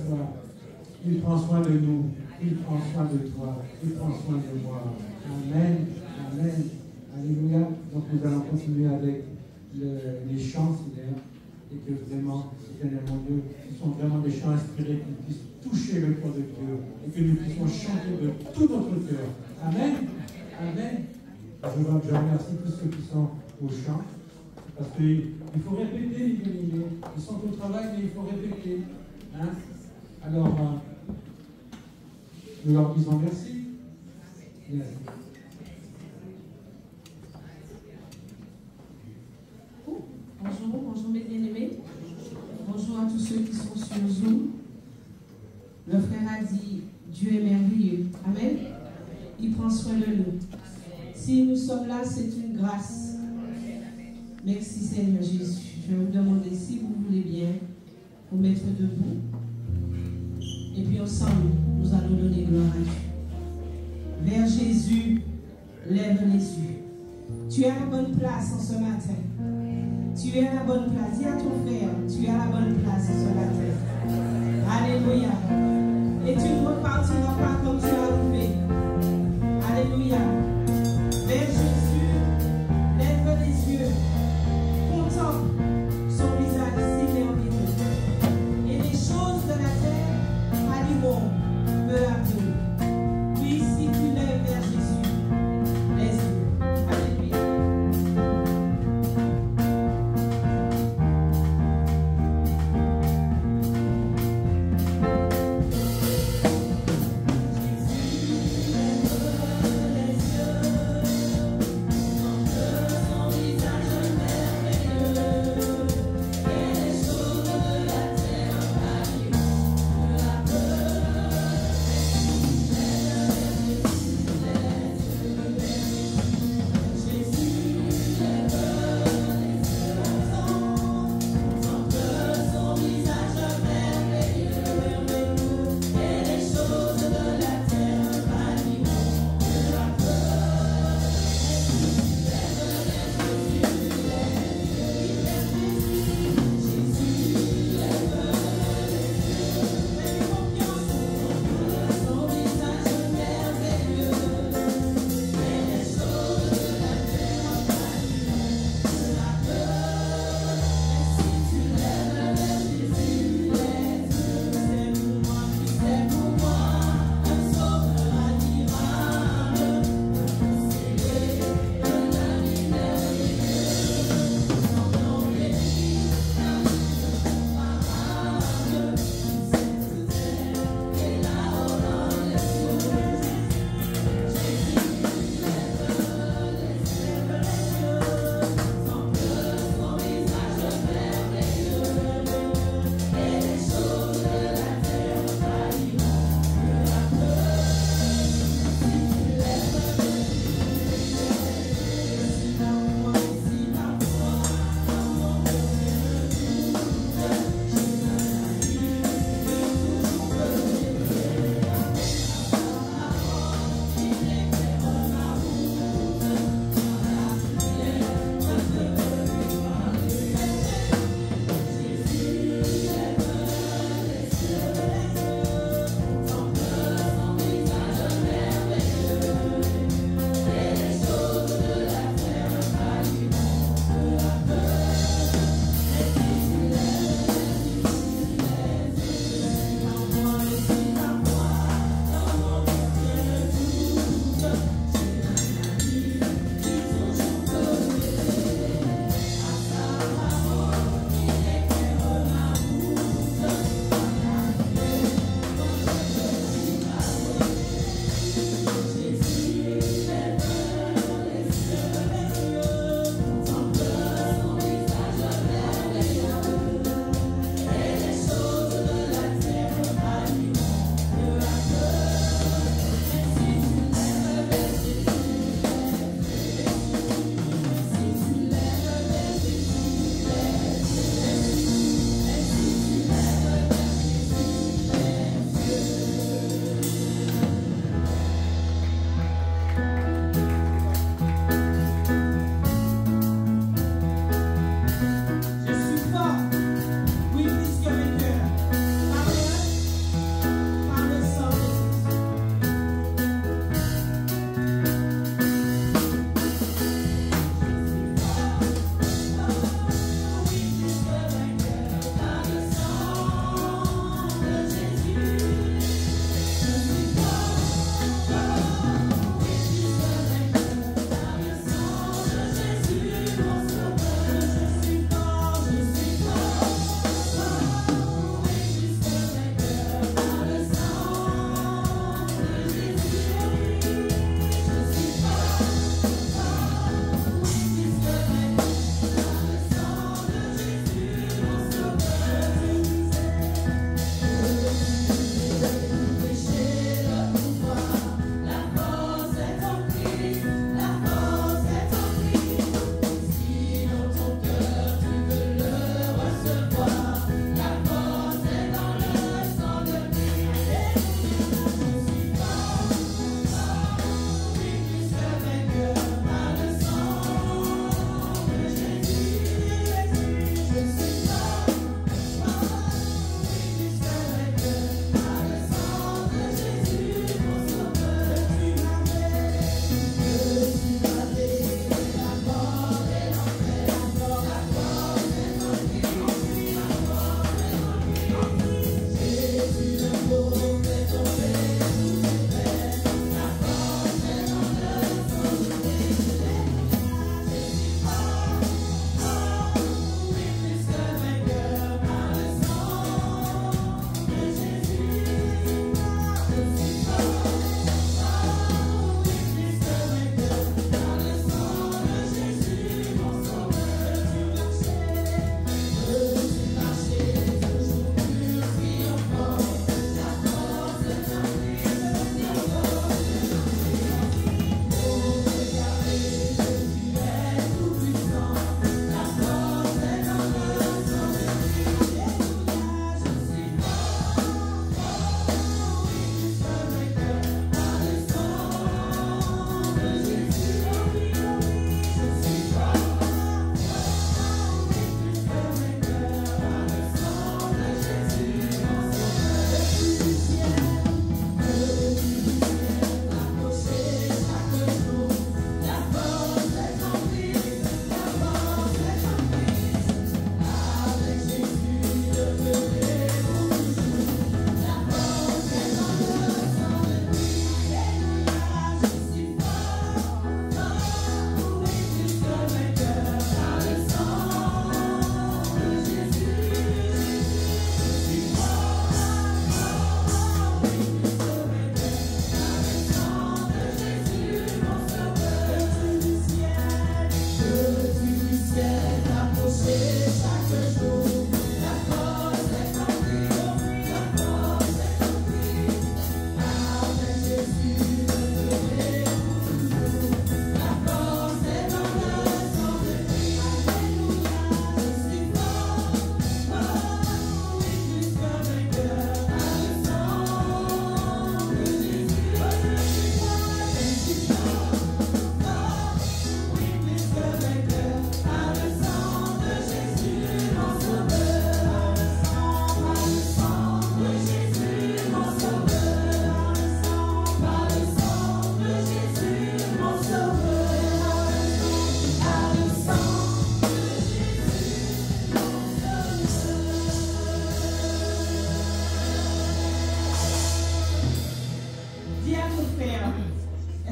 soir. Il prend soin de nous. Il prend soin de toi. Il prend soin de moi. Amen. Amen. Alléluia. Donc nous allons continuer avec les chants, Seigneur. Et que vraiment, Seigneur mon Dieu, ce sont vraiment des chants inspirés qui puissent toucher le cœur de Dieu. Et que nous puissions chanter de tout notre cœur. Amen. Amen. Je remercie tous ceux qui sont au chant. Parce qu'il faut répéter les bien-aimés. Ils sont au travail, mais il faut répéter. Hein? Alors, nous leur disons merci. Merci. Bonjour mes bien-aimés. Bonjour à tous ceux qui sont sur Zoom. Le frère a dit, Dieu est merveilleux. Amen. Il prend soin de nous. Si nous sommes là, c'est une grâce. Merci Seigneur Jésus. Je vais vous demander, si vous voulez bien, vous mettre debout. Et puis ensemble, nous allons donner gloire à Dieu. Vers Jésus, lève les yeux. Tu es à la bonne place en ce matin. Tu es à la bonne place. Dis à ton frère, tu es à la bonne place en ce matin. Alléluia. Et tu ne repartiras pas comme tu as arrivé. Alléluia. Vers Jésus, lève les yeux. Contemple son visage si merveilleux. Et les choses de la terre animeront peu à peu. Oui, si tu lèves vers Jésus, les yeux. Alléluia.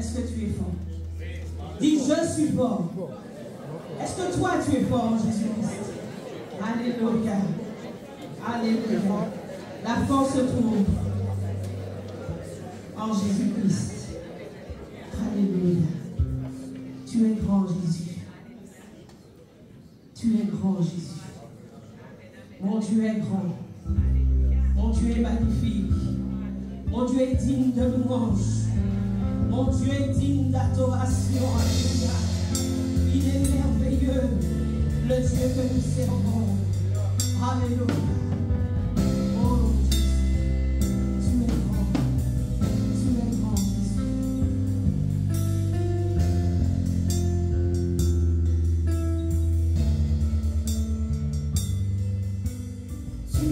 Est-ce que tu es fort? Dis, je suis fort. Est-ce que toi, tu es fort en Jésus-Christ? Alléluia. Alléluia. La force se trouve en Jésus-Christ. Alléluia. Tu es grand, Jésus. Tu es grand, Jésus. Mon Dieu est grand. Mon Dieu est magnifique. Mon Dieu est digne de louange. Mon Dieu est digne d'adoration. Alléluia. Il est merveilleux, le Dieu que nous servons. Alléluia. Oh Jésus, tu es grand. Tu es grand, Jésus. Tu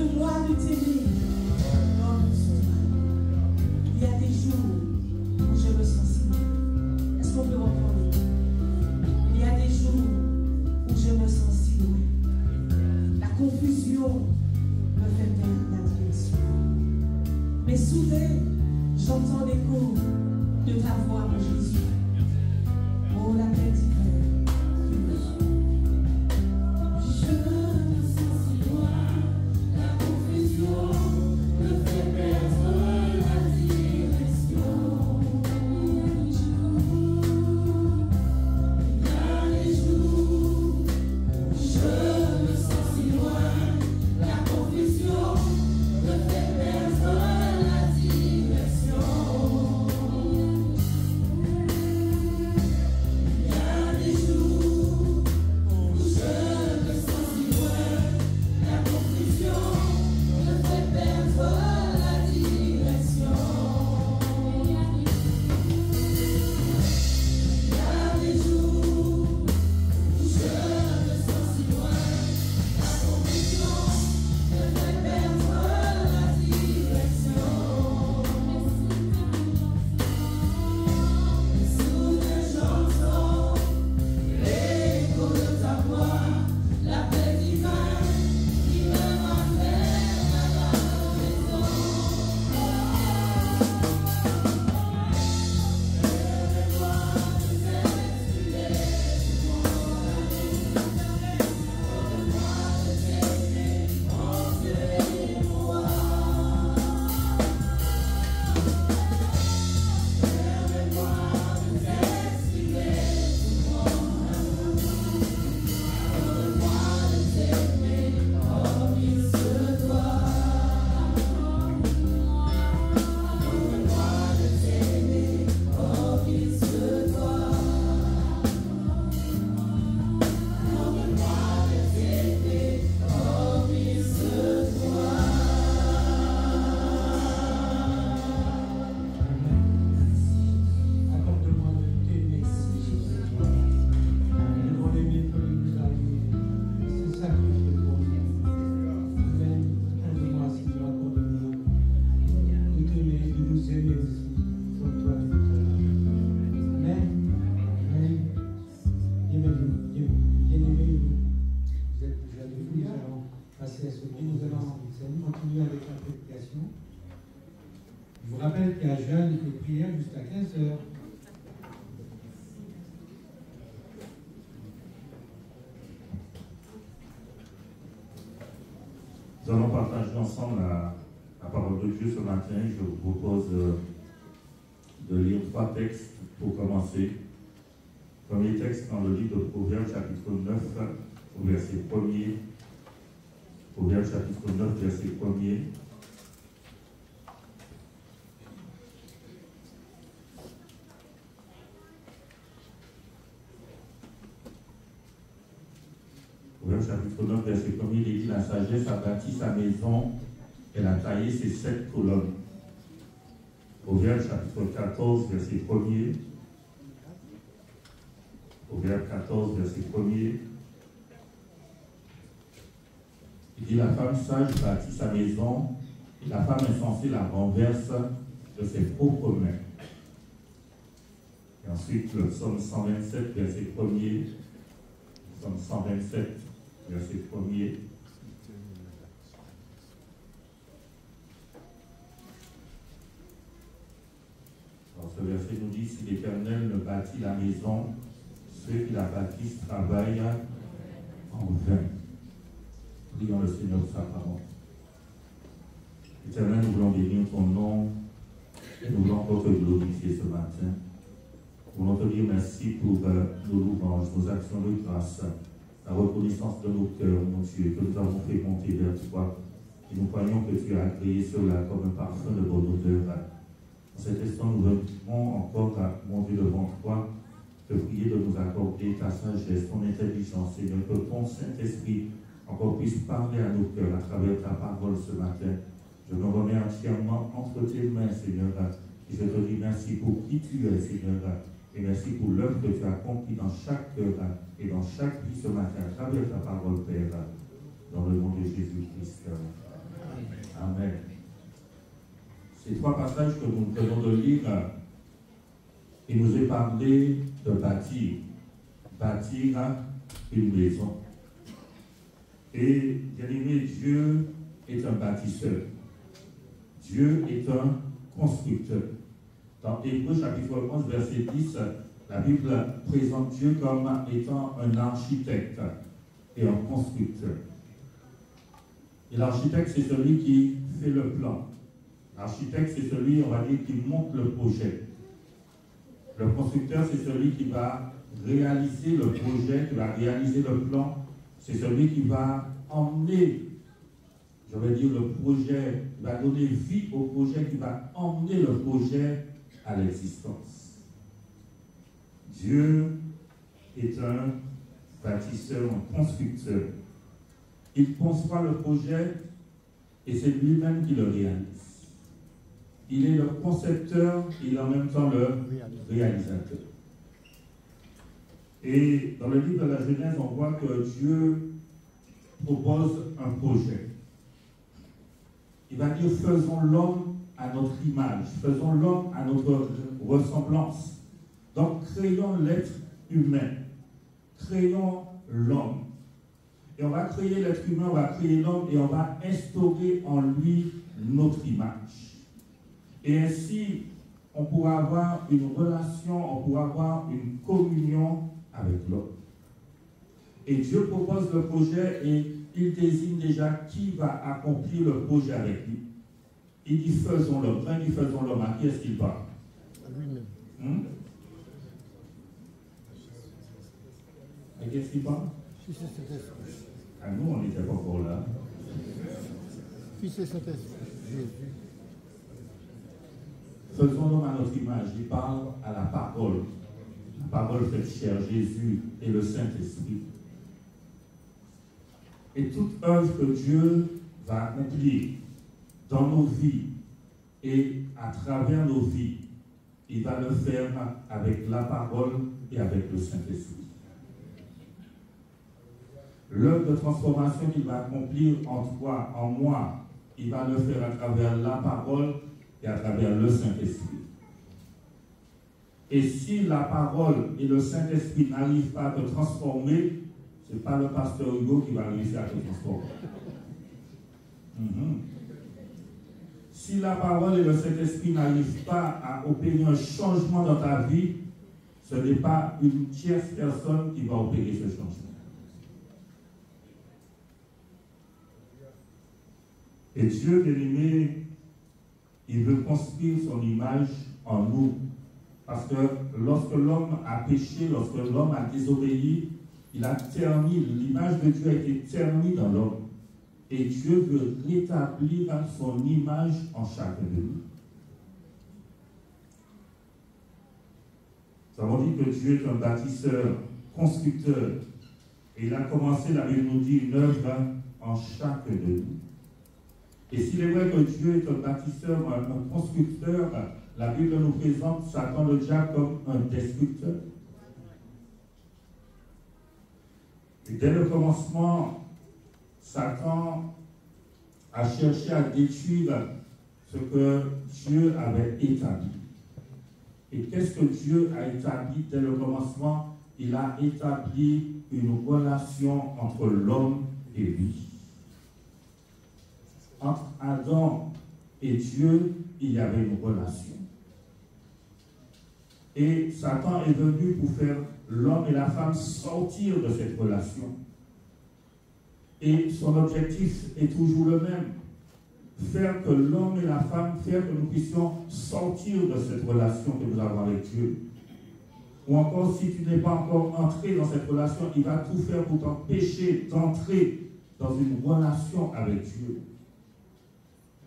Sauve-moi de t'aimer comme tu m'as. Il y a des jours où je me sens si loin. Est-ce qu'on peut reprendre? Il y a des jours où je me sens si loin. La confusion me fait perdre la direction. Mais soudain, j'entends l'écho de ta voix, mon Jésus. Oh, la paix divine qui me suit. Je me sens si loin, la confusion me fait perdre la direction. Il y a des jours où je me sens si loin, la confusion me fait perdre la direction. Il y a des jours où je me sens si loin, la confusion me fait perdre la direction. Il y a des jours où je me sens si loin, la confusion me fait perdre la direction. Mais soudain j'entends l'écho de ta voix, la paix divine qui me ramène à la maison. Permets-moi de t'exprimer tout mon amour. Permets-moi de t'aimer, mon Dieu et moi. Permets-moi de t'exprimer tout mon amour. Permets-moi de t'aimer comme il se doit. Permets-moi de t'aimer comme il se doit. Permets-moi de t'aimer comme il se doit. Accorde-moi de t'aimer devant l'aimer que nous avons. C'est sacrifié pour nous. Amen. Accorde-moi, Seigneur, accorde-moi de t'aimer, de nous aimer aussi, comme toi tu nous aimes. Amen. Amen. Bien-aimés, vous êtes déjà debout, nous allons passer à ce moment. Nous allons continuer avec la prédication. Je vous rappelle qu'il y a jeûne et prière jusqu'à 15h. Nous allons partager ensemble la parole de Dieu ce matin. Je vous propose de lire 3 textes pour commencer. Premier texte dans le livre de Proverbes, chapitre 9, au verset 1er. Proverbes, chapitre 9, verset 1er. Proverbes, chapitre 9, verset 1er, il dit: La sagesse a bâti sa maison, elle a taillé ses 7 colonnes. Proverbes, chapitre 14, verset 1er. Proverbes 14, verset 1er. Il dit: La femme sage bâtit sa maison, et la femme insensée la renverse de ses propres mains. Et ensuite, le psaume 127, verset 1er. Psaume 127, verset 1er. Alors, ce verset nous dit: Si l'Éternel ne bâtit la maison, ceux qui la bâtissent travaillent en vain. Prions le Seigneur de sa parole. Éternel, nous voulons bénir ton nom et nous voulons encore te glorifier ce matin. Nous voulons te dire merci pour nos louanges, nos actions de grâce, la reconnaissance de nos cœurs, mon Dieu, que nous avons fait monter vers toi. Et nous croyons que tu as créé cela comme un parfum de bonne odeur. En cet instant, nous venons encore à monter devant toi, te prier de nous accorder ta sagesse, ton intelligence, Seigneur, que ton Saint-Esprit encore puisse parler à nos cœurs à travers ta parole ce matin. Je me remets entièrement entre tes mains, Seigneur, et je te dis merci pour qui tu es, Seigneur, et merci pour l'œuvre que tu as accomplie dans chaque cœur et dans chaque vie ce matin à travers ta parole, Père, dans le nom de Jésus-Christ. Amen. Ces trois passages que nous venons de lire, il nous est parlé de bâtir. Bâtir une maison. Et bien aimé, Dieu est un bâtisseur. Dieu est un constructeur. Dans Hébreux chapitre 11, verset 10, la Bible présente Dieu comme étant un architecte et un constructeur. Et l'architecte, c'est celui qui fait le plan. L'architecte, c'est celui, on va dire, qui monte le projet. Le constructeur, c'est celui qui va réaliser le projet, qui va réaliser le plan. C'est celui qui va emmener, je vais dire, le projet, qui va donner vie au projet, qui va emmener le projet à l'existence. Dieu est un bâtisseur, un constructeur. Il conçoit le projet et c'est lui-même qui le réalise. Il est le concepteur et en même temps le réalisateur. Et dans le livre de la Genèse, on voit que Dieu propose un projet. Il va dire, faisons l'homme à notre image, faisons l'homme à notre ressemblance. Donc, créons l'être humain, créons l'homme. Et on va créer l'être humain, on va créer l'homme et on va instaurer en lui notre image. Et ainsi, on pourra avoir une relation, on pourra avoir une communion avec l'homme. Et Dieu propose le projet et il désigne déjà qui va accomplir le projet avec lui. Il dit faisons l'homme. Quand il dit faisons l'homme, à qui est-ce qu'il parle? À lui-même. À qui est-ce qu'il parle? À nous, on n'était pas encore là. Fils et Saint-Esprit. Jésus. Faisons l'homme à notre image. Il parle à la parole. La parole faite chair, Jésus et le Saint-Esprit. Et toute œuvre que Dieu va accomplir dans nos vies et à travers nos vies, il va le faire avec la parole et avec le Saint-Esprit. L'œuvre de transformation qu'il va accomplir en toi, en moi, il va le faire à travers la parole et à travers le Saint-Esprit. Et si la parole et le Saint-Esprit n'arrivent pas à te transformer, ce n'est pas le pasteur Hugo qui va réussir à te transformer. Si la parole et le Saint-Esprit n'arrivent pas à opérer un changement dans ta vie, ce n'est pas une tierce personne qui va opérer ce changement. Et Dieu, bien-aimé, il veut construire son image en nous. Parce que lorsque l'homme a péché, lorsque l'homme a désobéi, il a terni, l'image de Dieu a été ternie dans l'homme. Et Dieu veut rétablir son image en chacun de nous. Nous avons dit que Dieu est un bâtisseur, constructeur. Et il a commencé, la Bible nous dit, une œuvre en chacun de nous. Et s'il est vrai que Dieu est un bâtisseur, un constructeur, la Bible nous présente Satan le diable comme un destructeur. Et dès le commencement, Satan a cherché à détruire ce que Dieu avait établi. Et qu'est-ce que Dieu a établi dès le commencement? Il a établi une relation entre l'homme et lui. Entre Adam et Dieu, il y avait une relation. Et Satan est venu pour faire l'homme et la femme sortir de cette relation. Et son objectif est toujours le même. Faire que l'homme et la femme, faire que nous puissions sortir de cette relation que nous avons avec Dieu. Ou encore, si tu n'es pas encore entré dans cette relation, il va tout faire pour t'empêcher d'entrer dans une relation avec Dieu.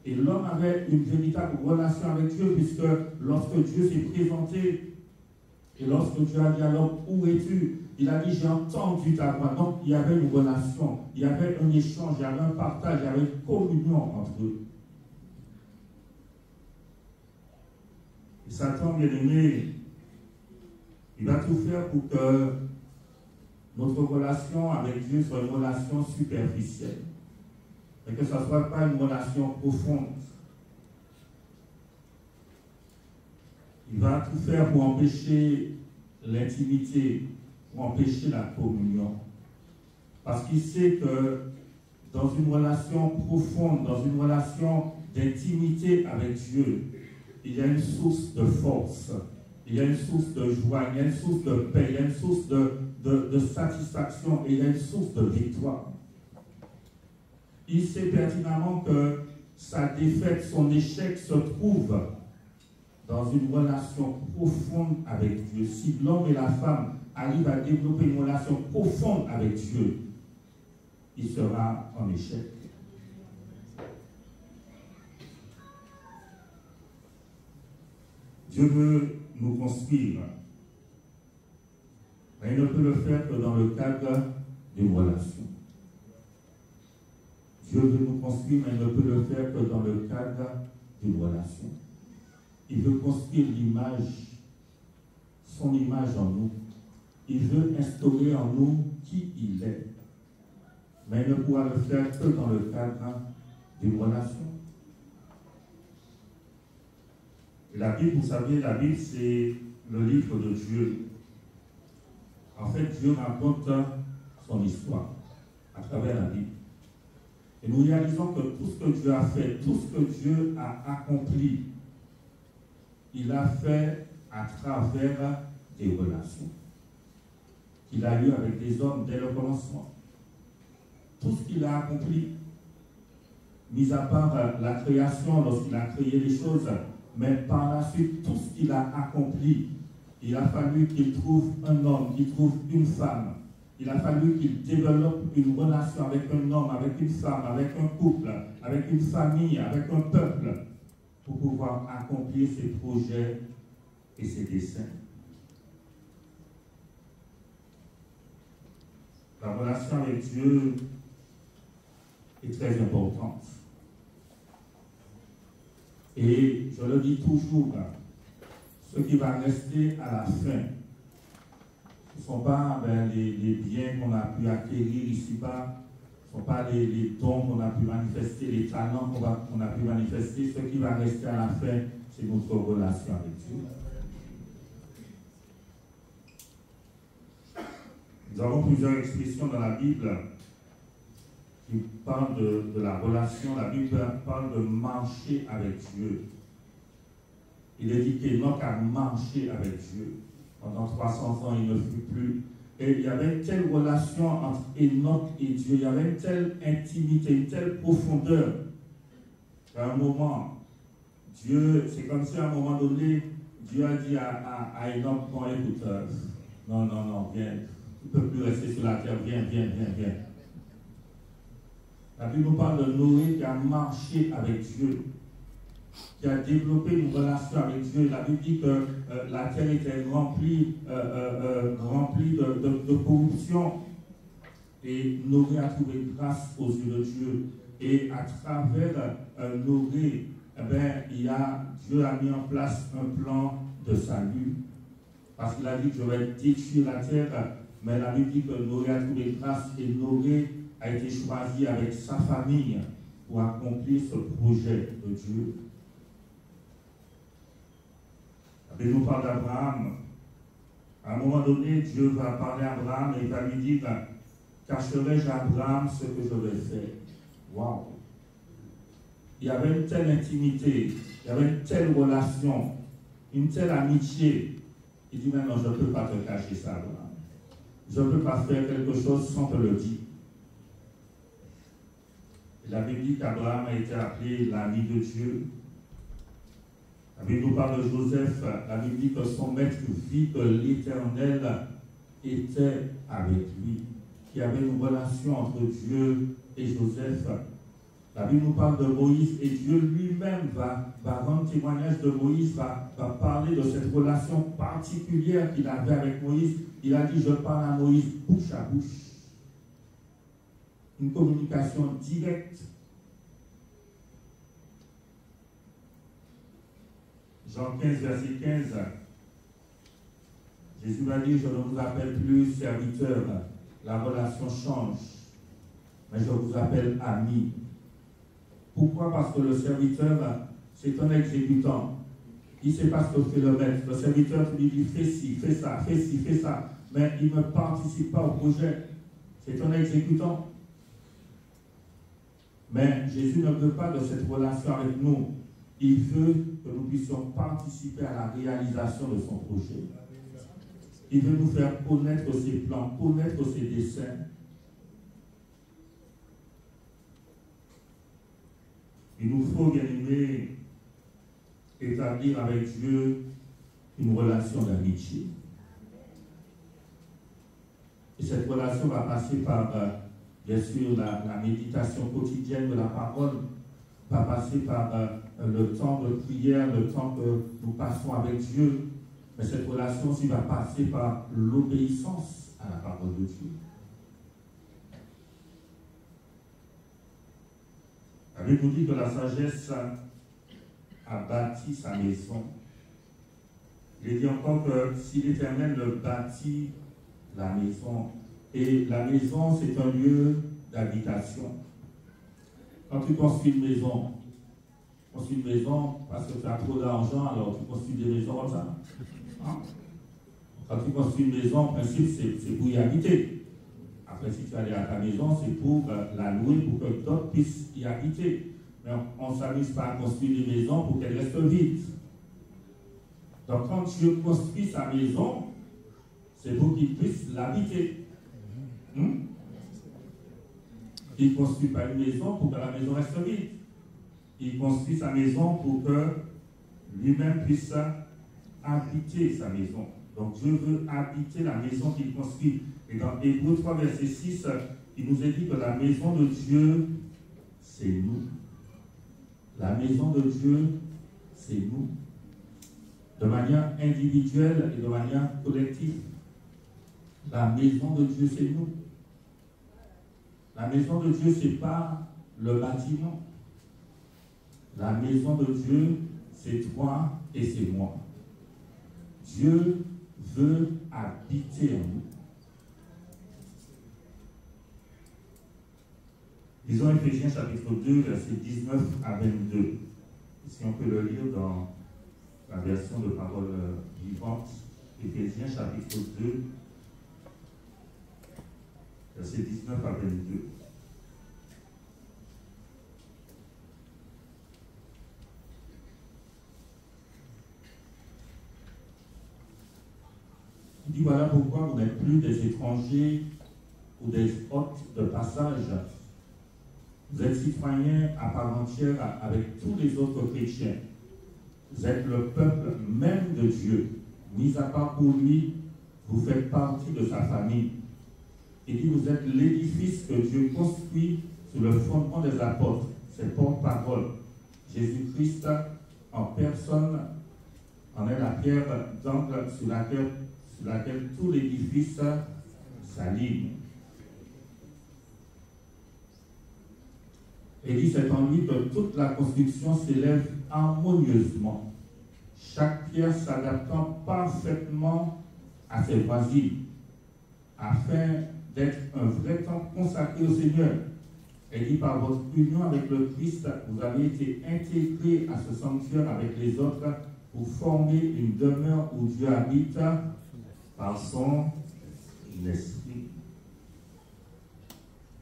Et l'homme avait une véritable relation avec Dieu, puisque lorsque Dieu s'est présenté, et lorsque Dieu a dit à l'homme, où es-tu? Il a dit, j'ai entendu ta voix. Donc, il y avait une relation, il y avait un échange, il y avait un partage, il y avait une communion entre eux. Et Satan, bien aimé, il va tout faire pour que notre relation avec Dieu soit une relation superficielle. mais que ce ne soit pas une relation profonde. Il va tout faire pour empêcher l'intimité, pour empêcher la communion. Parce qu'il sait que dans une relation profonde, dans une relation d'intimité avec Dieu, il y a une source de force, il y a une source de joie, il y a une source de paix, il y a une source de satisfaction et il y a une source de victoire. Il sait pertinemment que sa défaite, son échec se trouve dans une relation profonde avec Dieu. Si l'homme et la femme arrivent à développer une relation profonde avec Dieu, il sera en échec. Dieu veut nous construire, mais il ne peut le faire que dans le cadre d'une relation. Dieu veut nous construire, mais il ne peut le faire que dans le cadre d'une relation. Il veut construire l'image, son image en nous. Il veut instaurer en nous qui il est. Mais il ne pourra le faire que dans le cadre d'une relation. Et la Bible, vous savez, la Bible, c'est le livre de Dieu. En fait, Dieu raconte son histoire à travers la Bible. Et nous réalisons que tout ce que Dieu a fait, tout ce que Dieu a accompli, il a fait à travers des relations qu'il a eues avec des hommes dès le commencement. Tout ce qu'il a accompli, mis à part la création, lorsqu'il a créé les choses, mais par la suite, tout ce qu'il a accompli, il a fallu qu'il trouve un homme, qu'il trouve une femme. Il a fallu qu'il développe une relation avec un homme, avec une femme, avec un couple, avec une famille, avec un peuple, pour pouvoir accomplir ses projets et ses desseins. La relation avec Dieu est très importante. Et je le dis toujours, ce qui va rester à la fin, ce ne sont pas les biens qu'on a pu acquérir ici-bas, ce ne sont pas les dons qu'on a pu manifester, les talents qu'on a pu manifester. Ce qui va rester à la fin, c'est notre relation avec Dieu. Nous avons plusieurs expressions dans la Bible qui parlent de la relation. La Bible parle de marcher avec Dieu. Il est dit qu'Enoch a marché avec Dieu. Pendant 300 ans, il ne fut plus. Et il y avait une telle relation entre Enoch et Dieu, il y avait une telle intimité, une telle profondeur, qu'à un moment, Dieu, c'est comme si à un moment donné, Dieu a dit à Enoch, bon, écoute, non, viens, tu ne peux plus rester sur la terre, viens. La Bible nous parle de Noé qui a marché avec Dieu, qui a développé une relation avec Dieu. La Bible dit que la terre était remplie de corruption. Et Noé a trouvé grâce aux yeux de Dieu. Et à travers Noé, Dieu a mis en place un plan de salut. Parce qu'il a dit que je vais détruire la terre. Mais la Bible dit que Noé a trouvé grâce et Noé a été choisi avec sa famille pour accomplir ce projet de Dieu. La Bible nous parle d'Abraham. À un moment donné, Dieu va parler à Abraham et il va lui dire, cacherai-je à Abraham ce que je vais faire? Waouh! Il y avait une telle intimité, il y avait une telle relation, une telle amitié. Il dit, mais non, je ne peux pas te cacher ça, Abraham. Je ne peux pas faire quelque chose sans te le dire. Et la Bible dit qu'Abraham a été appelé l'ami de Dieu. La Bible nous parle de Joseph. La Bible dit que son maître vit que l'Éternel était avec lui, qu'il y avait une relation entre Dieu et Joseph. La Bible nous parle de Moïse et Dieu lui-même va rendre témoignage de Moïse, va parler de cette relation particulière qu'il avait avec Moïse. Il a dit, je parle à Moïse bouche à bouche. Une communication directe. Jean 15, verset 15. Jésus va dire, je ne vous appelle plus serviteur, la relation change, mais je vous appelle ami. Pourquoi? Parce que le serviteur, c'est un exécutant. Il ne sait pas ce que fait le maître. Le serviteur lui dit fais ci, fais ça, fais ci, fais ça. Mais il ne participe pas au projet. C'est un exécutant. Mais Jésus ne veut pas de cette relation avec nous. Il veut que nous puissions participer à la réalisation de son projet. Il veut nous faire connaître ses plans, connaître ses desseins. Il nous faut, bien aimé, établir avec Dieu une relation d'amitié. Et cette relation va passer par, bien sûr, la méditation quotidienne de la parole, va passer par le temps de prière, le temps que nous passons avec Dieu. Mais cette relation aussi va passer par l'obéissance à la parole de Dieu. La Bible nous dit que la sagesse a bâti sa maison. Il dit encore que si l'Éternel bâtit la maison, et la maison c'est un lieu d'habitation. Quand tu construis une maison parce que tu as trop d'argent, alors tu construis des maisons comme ça. Hein? Quand tu construis une maison, en principe, c'est pour y habiter. Après, si tu allais à ta maison, c'est pour la louer, pour que d'autres puissent y habiter. Mais on ne s'amuse pas à construire des maisons pour qu'elles restent vides. Donc, quand Dieu construit sa maison, c'est pour qu'il puisse l'habiter. Il ne construit pas une maison pour que la maison reste vide. Il construit sa maison pour que lui-même puisse habiter sa maison. Donc Dieu veut habiter la maison qu'il construit. Et dans Hébreux 3, verset 6, il nous est dit que la maison de Dieu, c'est nous. La maison de Dieu, c'est nous. De manière individuelle et de manière collective. La maison de Dieu, c'est nous. La maison de Dieu, ce n'est pas le bâtiment. La maison de Dieu, c'est toi et c'est moi. Dieu veut habiter en nous. Lisons Éphésiens chapitre 2, versets 19 à 22. Si on peut le lire dans la version de parole vivante. Éphésiens chapitre 2, versets 19 à 22. Il dit, voilà pourquoi vous n'êtes plus des étrangers ou des hôtes de passage. Vous êtes citoyens à part entière avec tous les autres chrétiens. Vous êtes le peuple même de Dieu. Mis à part pour lui, vous faites partie de sa famille. Il dit, vous êtes l'édifice que Dieu construit sur le fondement des apôtres, ses porte-paroles. Jésus-Christ en personne en est la pierre d'angle sur laquelle tout l'édifice s'aligne. Et dit, c'est en lui que toute la construction s'élève harmonieusement, chaque pierre s'adaptant parfaitement à ses voisines, afin d'être un vrai temple consacré au Seigneur. Et dit, par votre union avec le Christ, vous avez été intégrés à ce sanctuaire avec les autres pour former une demeure où Dieu habite par son esprit.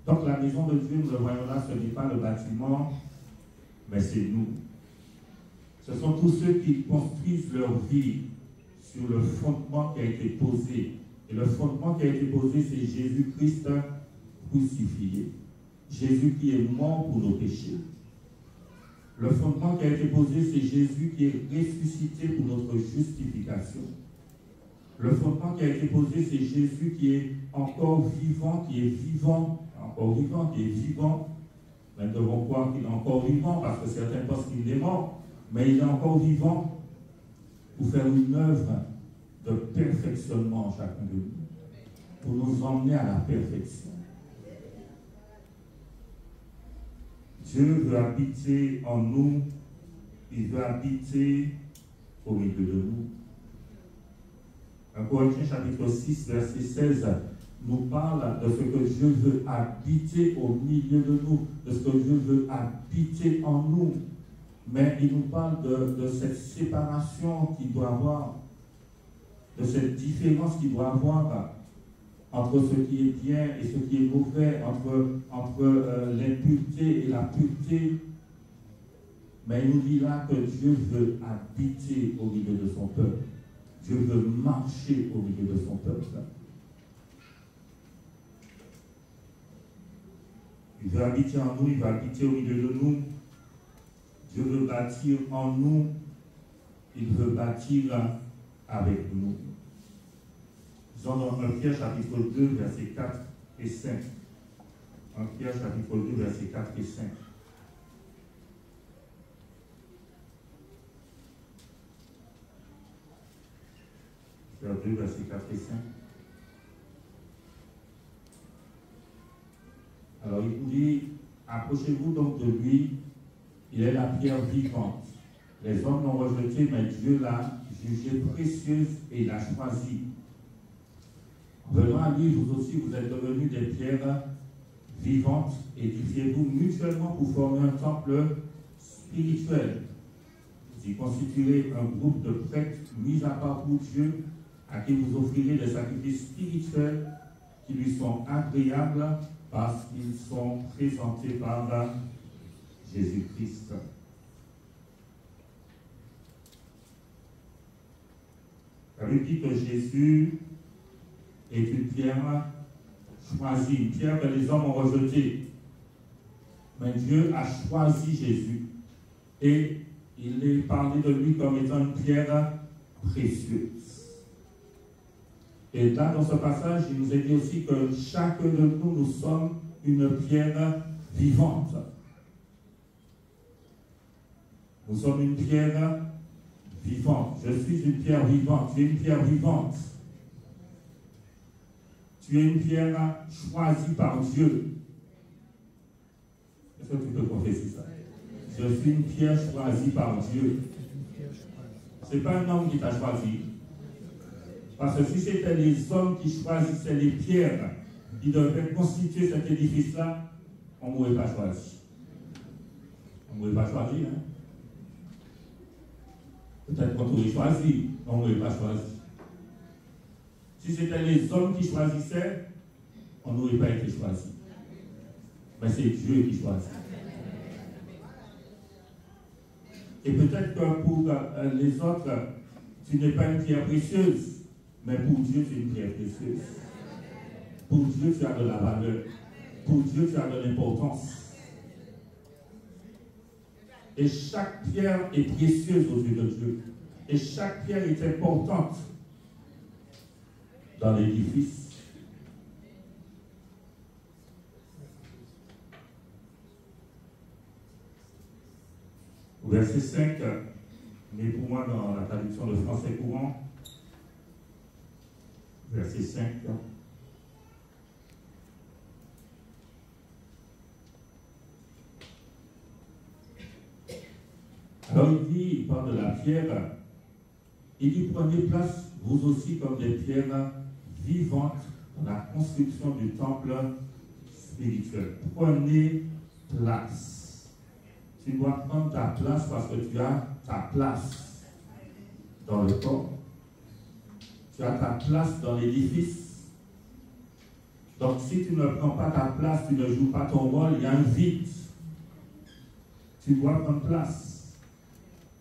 Donc la maison de Dieu, nous le voyons là, ce n'est pas le bâtiment, mais c'est nous. Ce sont tous ceux qui construisent leur vie sur le fondement qui a été posé. Et le fondement qui a été posé, c'est Jésus-Christ crucifié. Jésus qui est mort pour nos péchés. Le fondement qui a été posé, c'est Jésus qui est ressuscité pour notre justification. Le fondement qui a été posé, c'est Jésus qui est encore vivant, qui est vivant, encore vivant, qui est vivant. Mais nous devons croire qu'il est encore vivant, parce que certains pensent qu'il est mort, mais il est encore vivant pour faire une œuvre de perfectionnement en chacun de nous, pour nous emmener à la perfection. Dieu veut habiter en nous, il veut habiter au milieu de nous. 1 Corinthiens chapitre 6, verset 16 nous parle de ce que Dieu veut habiter au milieu de nous, de ce que Dieu veut habiter en nous. Mais il nous parle de cette séparation qu'il doit avoir, de cette différence qu'il doit avoir entre ce qui est bien et ce qui est mauvais, entre l'impureté et la pureté. Mais il nous dit là que Dieu veut habiter au milieu de son peuple. Dieu veut marcher au milieu de son peuple. Il veut habiter en nous, il va habiter au milieu de nous. Dieu veut bâtir en nous, il veut bâtir avec nous. Nous sommes dans 1 Pierre chapitre 2, versets 4 et 5. 1 Pierre chapitre 2, versets 4 et 5. Pierre 2, versets 4 et 5. Alors il nous dit, approchez-vous donc de lui, il est la pierre vivante. Les hommes l'ont rejeté, mais Dieu l'a jugée précieuse et il l'a choisie. En venant à lui, vous aussi, vous êtes devenus des pierres vivantes. Édifiez-vous mutuellement pour former un temple spirituel. Vous y constituerez un groupe de prêtres mis à part pour Dieu, à qui vous offrirez des sacrifices spirituels qui lui sont agréables parce qu'ils sont présentés par Jésus-Christ. La Bible dit que Jésus est une pierre choisie, une pierre que les hommes ont rejetée. Mais Dieu a choisi Jésus et il est parlé de lui comme étant une pierre précieuse. Et là, dans ce passage, il nous est dit aussi que chacun de nous, nous sommes une pierre vivante. Nous sommes une pierre vivante. Je suis une pierre vivante. Tu es une pierre vivante. Tu es une pierre choisie par Dieu. Est-ce que tu peux confesser ça? Je suis une pierre choisie par Dieu. Ce n'est pas un homme qui t'a choisi. Parce que si c'était les hommes qui choisissaient les pierres qui devraient constituer cet édifice-là, on ne m'aurait pas choisi. On ne m'aurait pas choisi, hein? Peut-être qu'on t'aurait choisi, on ne m'aurait pas choisi. Si c'était les hommes qui choisissaient, on n'aurait pas été choisi. Mais c'est Dieu qui choisit. Et peut-être que pour les autres, tu n'es pas une pierre précieuse. Mais pour Dieu, tu es une pierre précieuse. Pour Dieu, tu as de la valeur. Pour Dieu, tu as de l'importance. Et chaque pierre est précieuse aux yeux de Dieu. Et chaque pierre est importante dans l'édifice. Au verset 5, mais pour moi dans la traduction de français courant, verset 5. Alors il parle de la pierre, il dit prenez place vous aussi comme des pierres vivantes dans la construction du temple spirituel. Prenez place. Tu dois prendre ta place parce que tu as ta place dans le corps. Tu as ta place dans l'édifice. Donc si tu ne prends pas ta place, tu ne joues pas ton rôle, il y a un vide. Tu dois prendre place.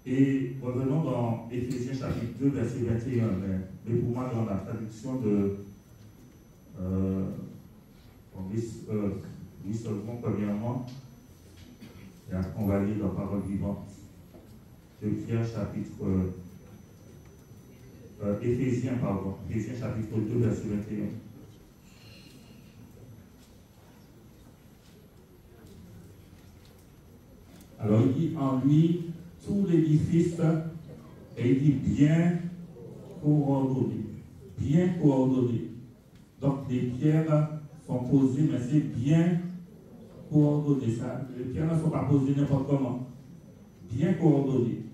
Et revenons dans Éphésiens chapitre 2, verset 21. Mais pour moi, dans la traduction de oui seulement premièrement, et après on va lire la parole vivante. De Pierre chapitre Éphésiens chapitre 2, verset 21. Alors il dit en lui, tout l'édifice est dit bien coordonné. Bien coordonné. Donc les pierres sont posées, mais c'est bien coordonné. Ça, les pierres ne sont pas posées n'importe comment. Bien coordonné.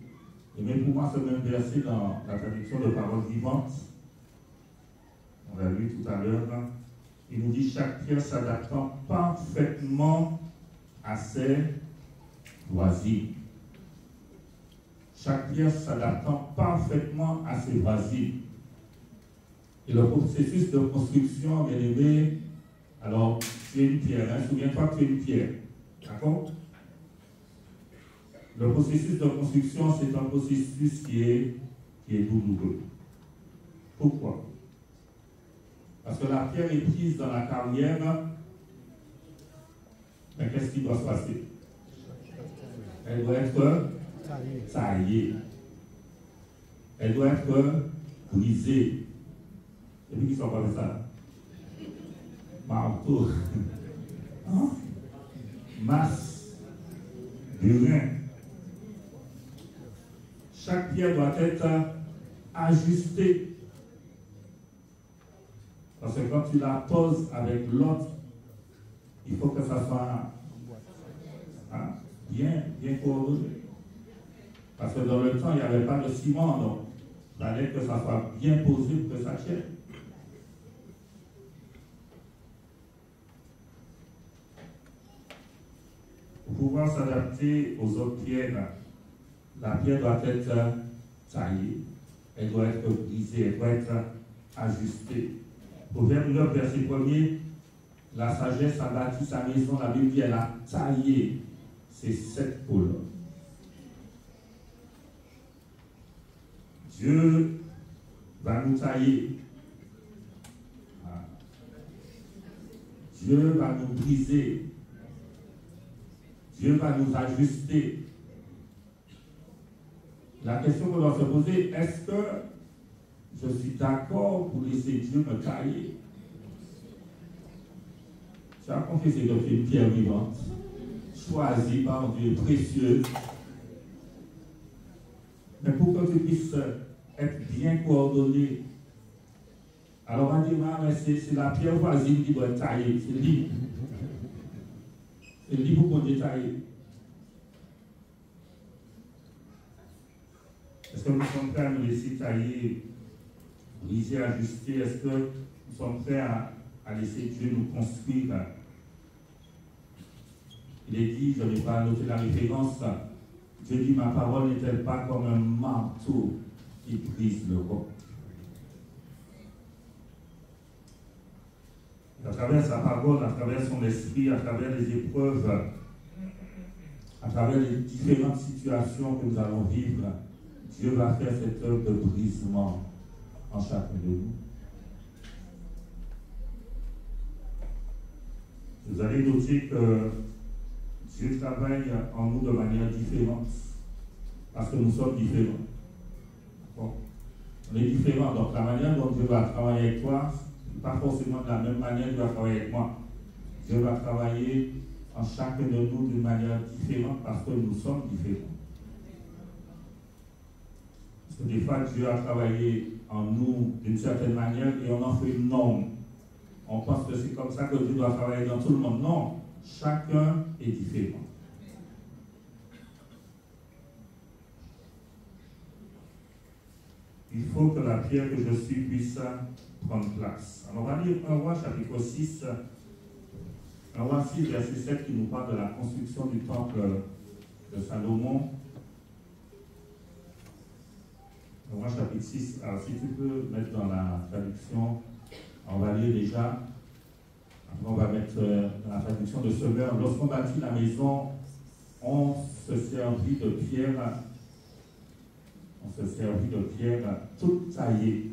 Et même pour moi, ce même verset dans la traduction de Parole vivante, on l'a lu tout à l'heure, il nous dit chaque pierre s'adaptant parfaitement à ses voisines. Chaque pierre s'adaptant parfaitement à ses voisines. Et le processus de construction, bien aimé, alors tu es une pierre, hein, souviens-toi que tu es une pierre. D'accord? Le processus de construction, c'est un processus qui est douloureux. Pourquoi? Parce que la pierre est prise dans la carrière, mais qu'est-ce qui doit se passer? Elle doit être taillée. Elle doit être brisée. Et puis qui sont pas fait ça? Marteau. Hein? Masse. Burin. Chaque pierre doit être ajustée. Parce que quand tu la poses avec l'autre, il faut que ça soit bien coordonné. Parce que dans le temps, il n'y avait pas de ciment, donc il fallait que ça soit bien posé pour que ça tienne. Pour pouvoir s'adapter aux autres pierres, la pierre doit être taillée, elle doit être brisée, elle doit être ajustée. Proverbe 9, verset 1er, la sagesse a bâti sa maison, la Bible dit, elle a taillé ses 7 colonnes. Dieu va nous tailler. Dieu va nous briser. Dieu va nous ajuster. La question qu'on doit se poser, est-ce que je suis d'accord pour laisser Dieu me tailler? Tu as confessé que tu es une pierre vivante, choisie par Dieu, précieuse. Mais pour que tu puisses être bien coordonné, alors on va dire, mais c'est la pierre voisine qui doit être taillée, c'est lui. C'est lui pour qu'on détaille. Est-ce que nous sommes prêts à nous laisser tailler, briser, ajuster? Est-ce que nous sommes prêts à laisser Dieu nous construire? Il est dit, je n'ai pas noté la référence, Dieu dit, ma parole n'est-elle pas comme un marteau qui brise le roc? À travers sa parole, à travers son esprit, à travers les épreuves, à travers les différentes situations que nous allons vivre, Dieu va faire cette œuvre de brisement en chacun de nous. Vous allez noter que Dieu travaille en nous de manière différente, parce que nous sommes différents. Bon. On est différents, donc la manière dont Dieu va travailler avec toi, pas forcément de la même manière qu'il va travailler avec moi. Dieu va travailler en chacun de nous d'une manière différente parce que nous sommes différents. Parce que des fois, Dieu a travaillé en nous d'une certaine manière et on en fait une norme. On pense que c'est comme ça que Dieu doit travailler dans tout le monde. Non, chacun est différent. Il faut que la pierre que je suis puisse prendre place. Alors on va lire 1 Roi chapitre 6, 1 Roi 6 verset 7 qui nous parle de la construction du temple de Salomon. 1 Roi chapitre 6, alors si tu peux mettre dans la traduction, on va lire déjà, après on va mettre dans la traduction de Semeur. Lorsqu'on bâtit la maison, on se servit de pierre, toutes taillées.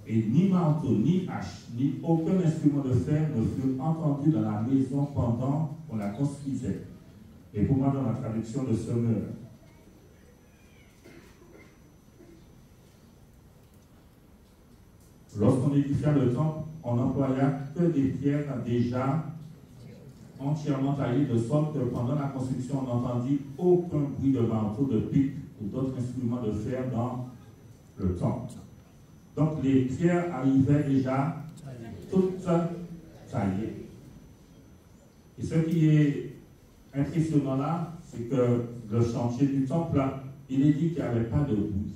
Et ni marteau, ni hache, ni aucun instrument de fer ne furent entendus dans la maison pendant qu'on la construisait. Et pour moi, dans la traduction de Semeur. Lorsqu'on édifia le temple, on n'employa que des pierres déjà entièrement taillées, de sorte que pendant la construction, on n'entendit aucun bruit de marteau, de pic ou d'autres instruments de fer dans le temple. Donc les pierres arrivaient déjà toutes taillées. Et ce qui est impressionnant là, c'est que le chantier du temple, il est dit qu'il n'y avait pas de bruit.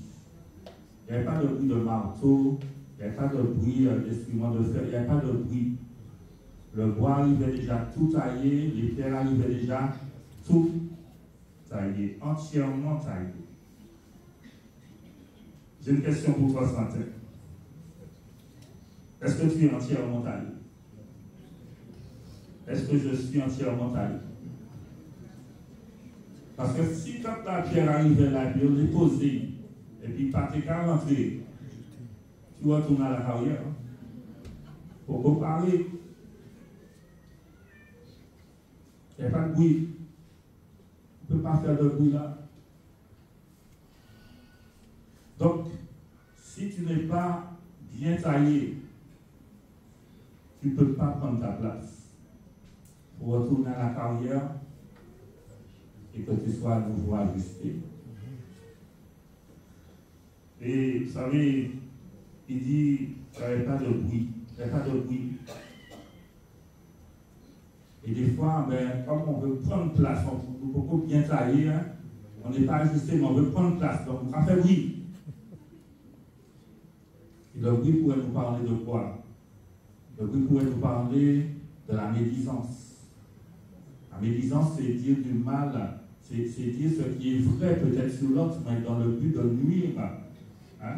Il n'y avait pas de bruit de marteau, il n'y avait pas de bruit d'instruments de fer, il n'y avait pas de bruit. Le bois arrivait déjà tout taillé, les pierres arrivaient déjà tout taillé, entièrement taillé. J'ai une question pour toi ce matin. Est-ce que tu es entièrement taillé? Est-ce que je suis entièrement taillé? Parce que si quand la pierre arrivait là, puis on est posé, et puis pas tes qu'à rentrer, tu retournes à la carrière. Pour comparer, il n'y a pas de bruit. On ne peut pas faire de bruit là. Donc, si tu n'es pas bien taillé, tu ne peux pas prendre ta place pour retourner à la carrière et que tu sois à nouveau ajusté. Et vous savez, il dit qu'il n'y avait pas de bruit. Il n'y a pas de bruit. Et des fois, ben, comme on veut prendre place, on peut beaucoup bien tailler, hein, on n'est pas ajusté, mais on veut prendre place. Donc, on fait bruit. Et le bruit pourrait nous parler de quoi? Le bruit pourrait nous parler de la médisance. La médisance, c'est dire du mal, c'est dire ce qui est vrai peut-être sur l'autre, mais dans le but de nuire. Hein?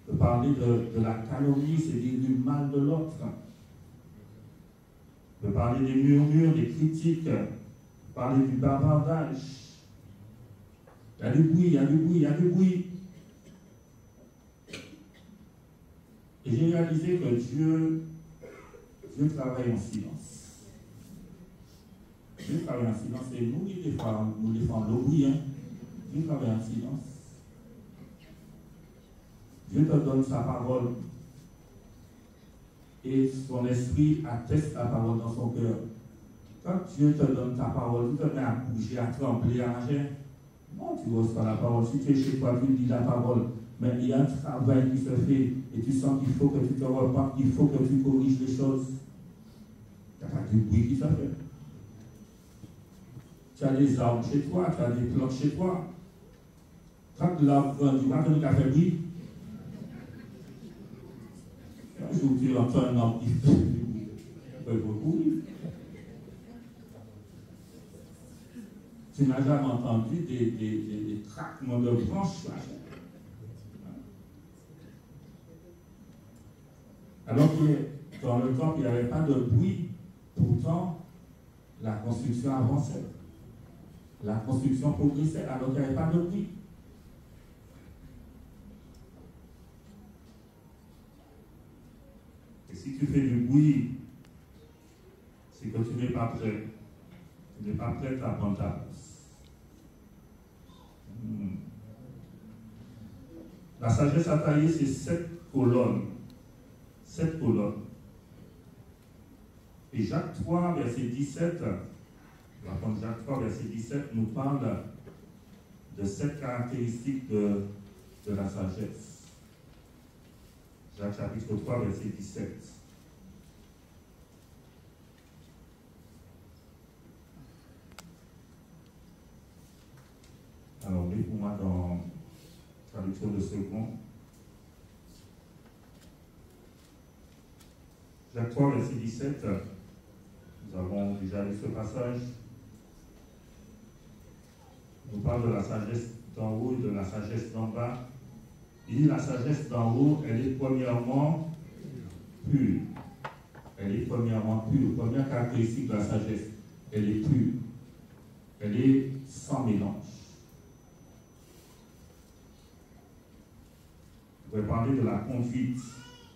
De parler de la calomnie, c'est dire du mal de l'autre. De parler des murmures, des critiques, de parler du bavardage. Il y a du bruit, il y a du bruit, il y a du bruit. Et j'ai réalisé que Dieu travaille en silence. Dieu travaille en silence. Et nous, des fois, nous défendons le bruit. Hein. Dieu travaille en silence. Dieu te donne sa parole. Et son esprit atteste la parole dans son cœur. Quand Dieu te donne ta parole, tu te mets à bouger, à trembler, à agir. Non, tu reçois la parole. Si tu es chez toi, tu dis la parole. Mais il y a un travail qui se fait et tu sens qu'il faut que tu te repentes, il faut que tu corriges les choses. Il n'y a pas du bruit qui se fait. Tu as des arbres chez toi, tu as des plantes chez toi. Quand l'arbre grandit, pas que tu as fait bruit. Un jour, tu entends un arbre qui fait beaucoup. Tu n'as jamais entendu des craquements de branches. Alors que dans le temple, il n'y avait pas de bruit, pourtant, la construction avançait. La construction progressait, alors qu'il n'y avait pas de bruit. Et si tu fais du bruit, c'est que tu n'es pas prêt. Tu n'es pas prêt à prendre ta place. La sagesse à tailler, c'est 7 colonnes. 7 colonnes. Et Jacques 3, verset 17, on va prendre Jacques 3, verset 17, nous parle de 7 caractéristiques de la sagesse. Jacques chapitre 3, verset 17. Alors, lis pour moi dans la traduction de second. Jacques 3, verset 17, nous avons déjà lu ce passage. On parle de la sagesse d'en haut et de la sagesse d'en bas. Il dit la sagesse d'en haut, elle est premièrement pure. Elle est premièrement pure. Première caractéristique de la sagesse, elle est pure. Elle est sans mélange. On pourrait parler de la conduite,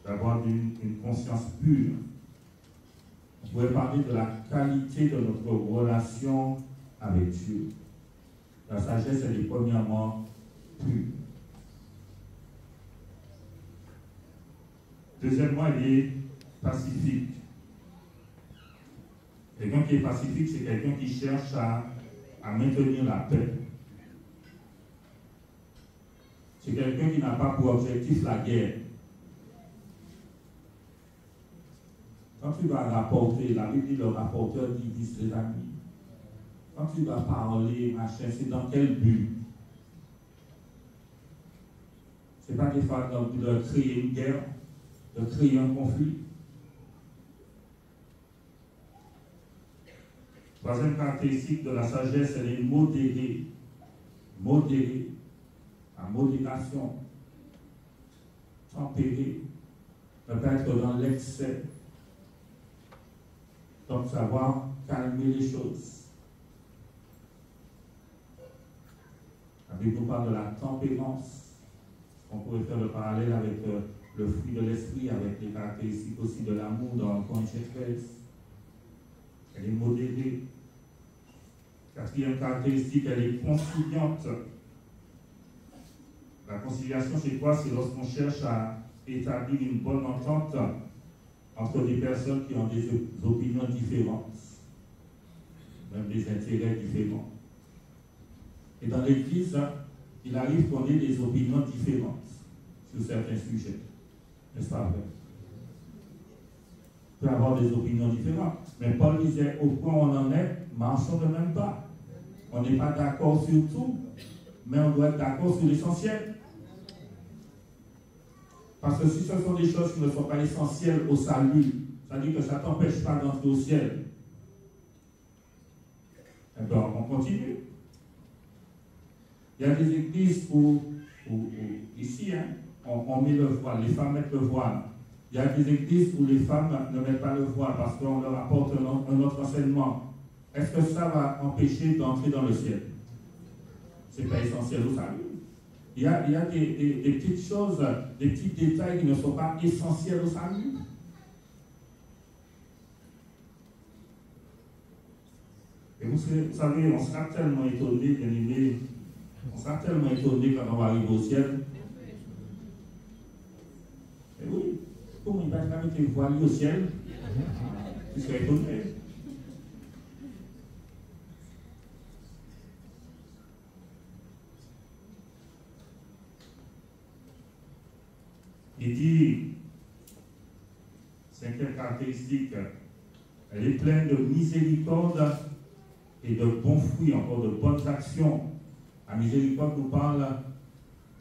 d'avoir une conscience pure. On pourrait parler de la qualité de notre relation avec Dieu. La sagesse, elle est premièrement pure. Deuxièmement, elle est pacifique. Quelqu'un qui est pacifique, c'est quelqu'un qui cherche à maintenir la paix. C'est quelqu'un qui n'a pas pour objectif la guerre. Quand tu vas rapporter, la Bible dit le rapporteur divise ses amis. Quand tu vas parler, machin, c'est dans quel but? Ce n'est pas des fois dans le but de créer une guerre, de créer un conflit. Troisième caractéristique de la sagesse, elle est modérée. Modérée, à modération, tempérée, ne pas être dans l'excès. Donc, savoir calmer les choses. La Bible nous parle de la tempérance. On pourrait faire le parallèle avec le fruit de l'esprit, avec les caractéristiques aussi de l'amour dans Corinthiens 13. Elle est modérée. Quatrième caractéristique, elle est conciliante. La conciliation, c'est quoi? C'est lorsqu'on cherche à établir une bonne entente entre des personnes qui ont des opinions différentes, même des intérêts différents. Et dans l'Église, il arrive qu'on ait des opinions différentes sur certains sujets. N'est-ce pas vrai? On peut avoir des opinions différentes. Mais Paul disait, au point où on en est, marchons de même pas. On n'est pas d'accord sur tout, mais on doit être d'accord sur l'essentiel. Parce que si ce sont des choses qui ne sont pas essentielles au salut, ça veut dire que ça ne t'empêche pas d'entrer au ciel. Eh bien, on continue. Il y a des églises où ici, hein, on met le voile, les femmes mettent le voile. Il y a des églises où les femmes ne mettent pas le voile parce qu'on leur apporte un autre enseignement. Est-ce que ça va empêcher d'entrer dans le ciel? Ce n'est pas essentiel au salut. Il y a des petites choses, des petits détails qui ne sont pas essentiels au salut. Et vous savez, on sera tellement étonné, bien aimé, on sera tellement étonné quand on va arriver au ciel. Et oui, comment il va jamais te voir au ciel? Tu serais étonné. Il dit, cinquième caractéristique, elle est pleine de miséricorde et de bons fruits, encore de bonnes actions. La miséricorde nous parle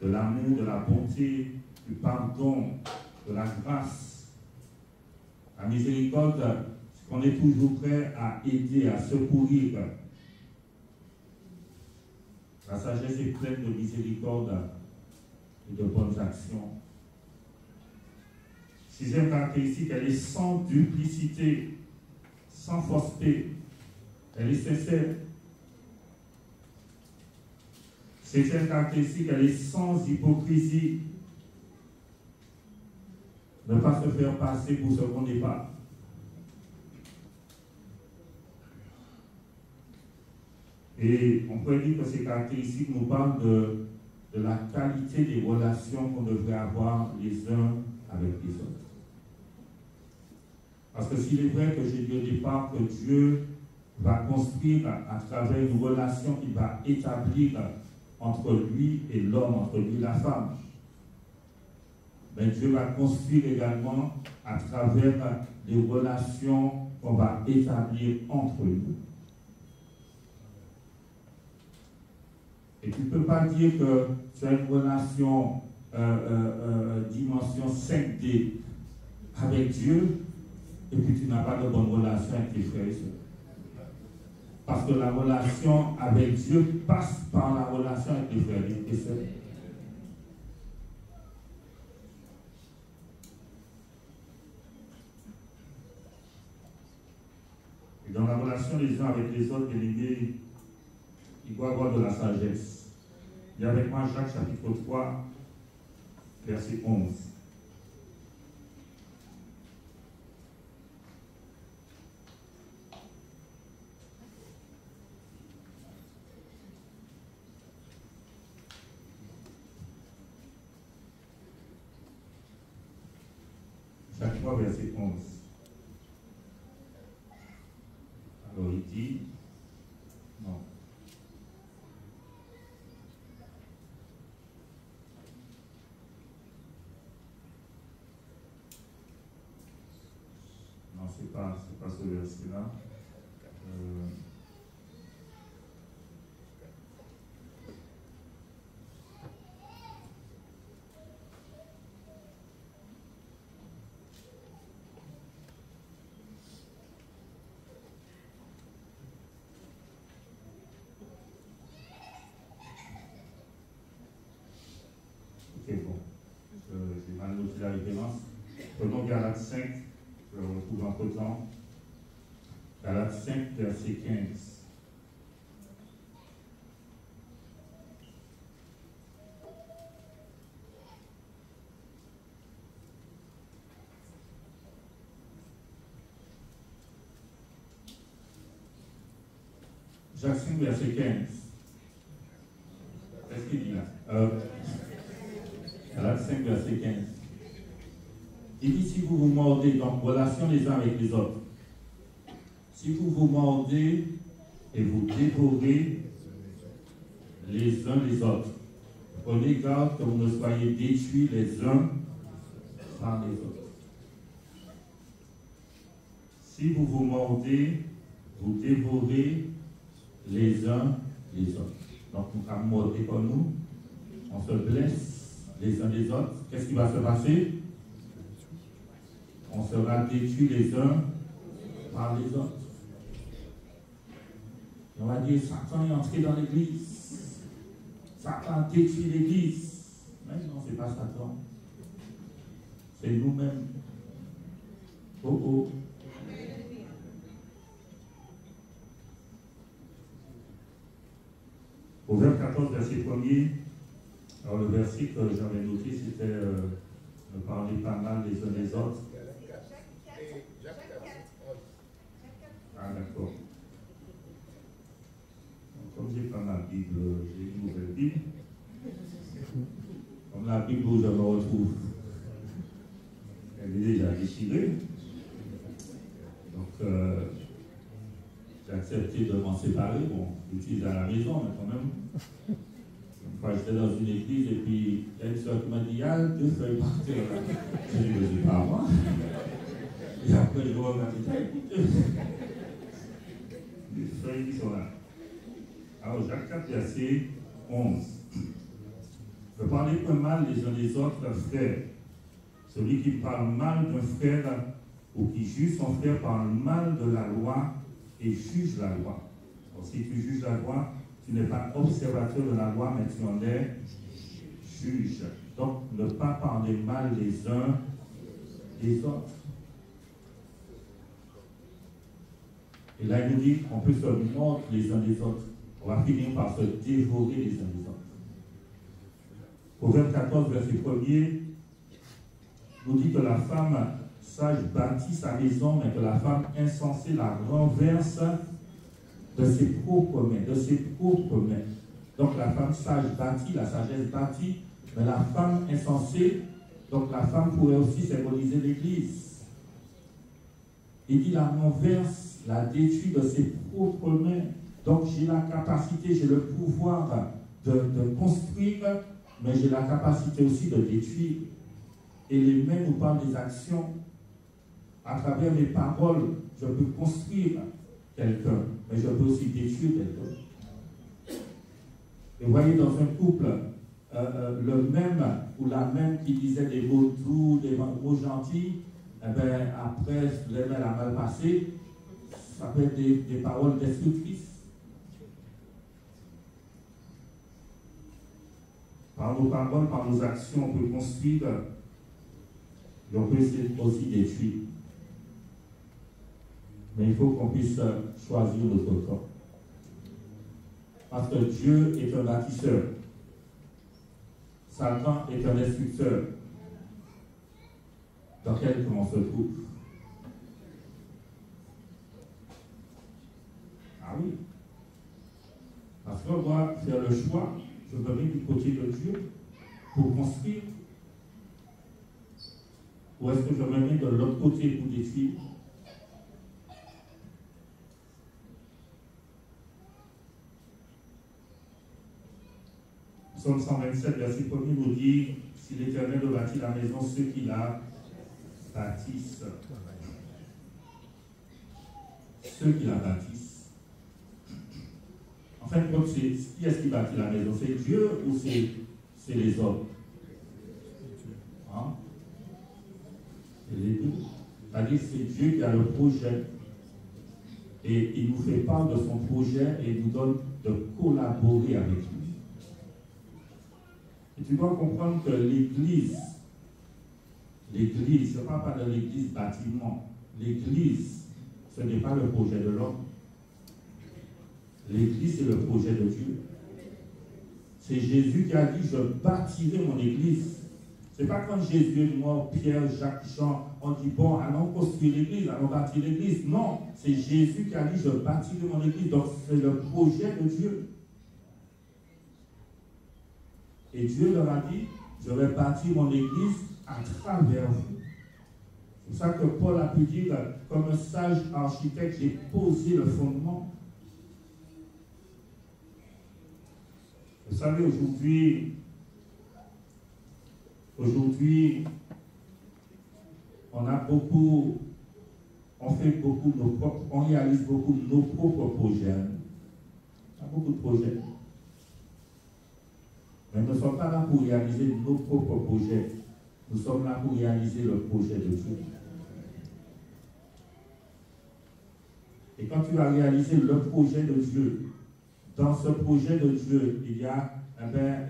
de l'amour, de la bonté, du pardon, de la grâce. La miséricorde, c'est qu'on est toujours prêt à aider, à secourir. La sagesse est pleine de miséricorde et de bonnes actions. Sixième caractéristique, elle est sans duplicité, sans fausseté. Elle est sincère. Septième caractéristique, elle est sans hypocrisie. Ne pas se faire passer pour ce qu'on n'est pas. Et on pourrait dire que ces caractéristiques nous parlent de la qualité des relations qu'on devrait avoir les uns avec les autres. Parce que s'il est vrai que j'ai dit au départ que Dieu va construire à travers une relation qu'il va établir entre lui et l'homme, entre lui et la femme, mais Dieu va construire également à travers les relations qu'on va établir entre nous. Et tu ne peux pas dire que tu as une relation dimension 5D avec Dieu et puis tu n'as pas de bonne relation avec tes frères et sœurs. Parce que la relation avec Dieu passe par la relation avec tes frères et sœurs. Et dans la relation des uns avec les autres, il doit y avoir de la sagesse. Et avec moi, Jacques chapitre 3, verset 11. Jacques 3, verset 11. Alors il dit, non. Non, c'est pas ce verset-là. c'est la référence. Prenons Galates 5, je le retrouve entre temps. Galates 5, verset 15. Jacques 5, verset 15. Qu'est-ce qu'il dit là? Galates 5, verset 15. Il dit, si vous vous mordez, donc relation les uns avec les autres. Si vous vous mordez et vous dévorez les uns les autres, prenez garde que vous ne soyez détruits les uns par les autres. Si vous vous mordez, vous dévorez les uns les autres. Donc, nous sommes mordés comme nous, on se blesse les uns les autres. Qu'est-ce qui va se passer? On sera détruits les uns par les autres. Et on va dire, Satan est entré dans l'église. Satan a détruit l'église. Mais non, ce n'est pas Satan. C'est nous-mêmes. Oh oh. Proverbe 14, verset 1er. Alors, le verset que j'avais noté, c'était ne parler pas mal les uns des autres. Ah, d'accord. Comme j'ai pas ma Bible, j'ai une nouvelle Bible. Comme la Bible où je me retrouve, elle est déjà déchirée. Donc, j'ai accepté de m'en séparer. Bon, j'utilise à la maison, mais quand même. Une fois, j'étais dans une église et puis il y a une soeur qui m'a dit, il y a 2 feuilles par terre. Je dis, mais c'est pas moi. Et après, je vois ma petite les feuilles qui sont là. Alors, Jacques 4, verset 11. Ne parlez pas mal les uns des autres, frères. Celui qui parle mal d'un frère ou qui juge son frère parle mal de la loi et juge la loi. Alors, si tu juges la loi, tu n'es pas observateur de la loi, mais tu en es juge. Donc, ne pas parler mal les uns des autres. Et là, il nous dit qu'on peut se mordre les uns des autres. On va finir par se dévorer les uns des autres. Proverbe 14, verset 1er, nous dit que la femme sage bâtit sa maison, mais que la femme insensée la renverse de ses propres mains, de ses propres mains. Donc la femme sage bâtit, la sagesse bâtit, mais la femme insensée, donc la femme pourrait aussi symboliser l'Église. Il dit la renverse, la détruit de ses propres mains. Donc j'ai la capacité, j'ai le pouvoir de construire, mais j'ai la capacité aussi de détruire. Et les mains nous parlent des actions. À travers mes paroles, je peux construire quelqu'un, mais je peux aussi détruire quelqu'un. Et vous voyez, dans un couple, le même ou la même qui disait des mots doux, des mots gentils, eh bien, après, elle a mal passé, ça peut être des paroles destructrices. Par nos paroles, par nos actions, on peut construire, et on peut aussi détruire. Mais il faut qu'on puisse choisir notre camp. Parce que Dieu est un bâtisseur. Satan est un destructeur. Dans quel camp on se trouve? Ah oui. Parce qu'on doit faire le choix. Je me mets du côté de Dieu pour construire. Ou est-ce que je me mets de l'autre côté pour détruire? Psaume 127, verset 1er nous dit, si l'Éternel bâtit la maison, ceux qui la bâtissent. Ceux qui la bâtissent. En fait, qui est-ce qui bâtit la maison? C'est Dieu ou c'est les hommes? Hein? C'est les deux. C'est-à-dire c'est Dieu qui a le projet. Et il nous fait part de son projet et il nous donne de collaborer avec lui. Et tu dois comprendre que l'Église L'église, je ne parle pas de l'église bâtiment. L'église, ce n'est pas le projet de l'homme. L'église, c'est le projet de Dieu. C'est Jésus qui a dit, je bâtirai mon église. Ce n'est pas quand Jésus est mort, Pierre, Jacques, Jean, on dit, bon, allons construire l'église, allons bâtir l'église. Non, c'est Jésus qui a dit, je bâtirai mon église. Donc, c'est le projet de Dieu. Et Dieu leur a dit, je vais bâtir mon église à travers vous. C'est pour ça que Paul a pu dire, comme un sage architecte, j'ai posé le fondement. Vous savez, aujourd'hui, on réalise beaucoup nos propres projets. On a beaucoup de projets. Mais nous ne sommes pas là pour réaliser nos propres projets. Nous sommes là pour réaliser le projet de Dieu. Et quand tu vas réaliser le projet de Dieu, dans ce projet de Dieu, il y a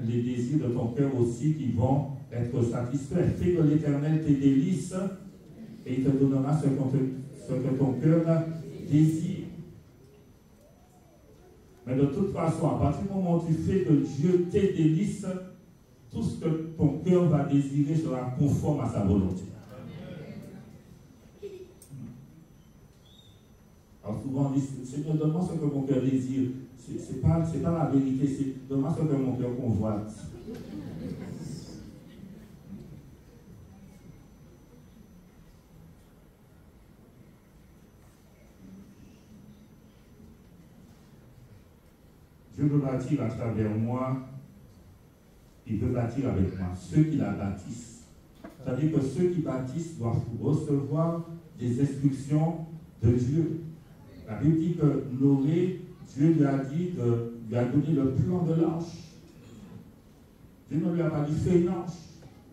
les désirs de ton cœur aussi qui vont être satisfaits. Fais que l'Éternel te délice et il te donnera ce que ton cœur désire. Mais de toute façon, à partir du moment où tu fais que Dieu te délice, tout ce que ton cœur va désirer sera conforme à sa volonté. Alors souvent on dit, Seigneur, donne-moi ce que mon cœur désire. Ce n'est pas la vérité, c'est donne-moi ce que mon cœur convoite. Dieu veut bâtir à travers moi, il veut bâtir avec moi. Ceux qui la bâtissent. C'est-à-dire que ceux qui bâtissent doivent recevoir des instructions de Dieu. La Bible dit que Noé, Dieu lui a donné le plan de l'arche. Dieu ne lui a pas dit fais une arche.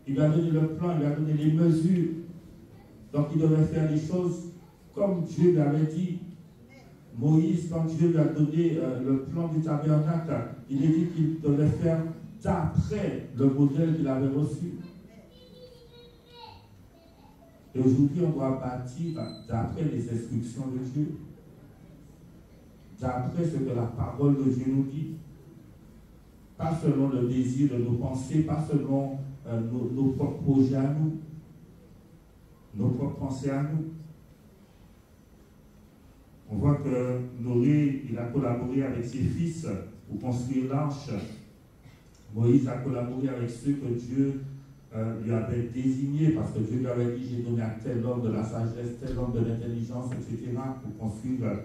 Il lui a donné le plan, il lui a donné les mesures. Donc il devait faire les choses comme Dieu lui avait dit. Moïse, quand Dieu lui a donné le plan du tabernacle, il a dit qu'il devait faire d'après le modèle qu'il avait reçu. Et aujourd'hui, on doit bâtir d'après les instructions de Dieu, d'après ce que la parole de Dieu nous dit, pas selon le désir de nos pensées, pas selon nos propres projets à nous, nos propres pensées à nous. On voit que Noé, il a collaboré avec ses fils pour construire l'arche. Moïse a collaboré avec ceux que Dieu lui avait désignés, parce que Dieu lui avait dit, j'ai donné à tel homme de la sagesse, tel homme de l'intelligence, etc., pour construire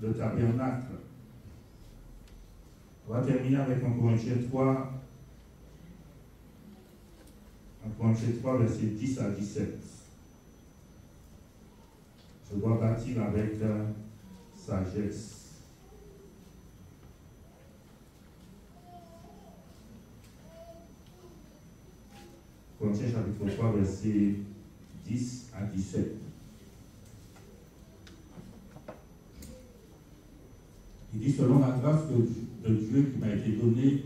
le tabernacle. On va terminer avec 1 Corinthiens 3, 1 Corinthiens 3, versets 10 à 17. Je dois bâtir avec sagesse. Corinthiens chapitre 3, versets 10 à 17. Il dit, selon la grâce de Dieu qui m'a été donnée,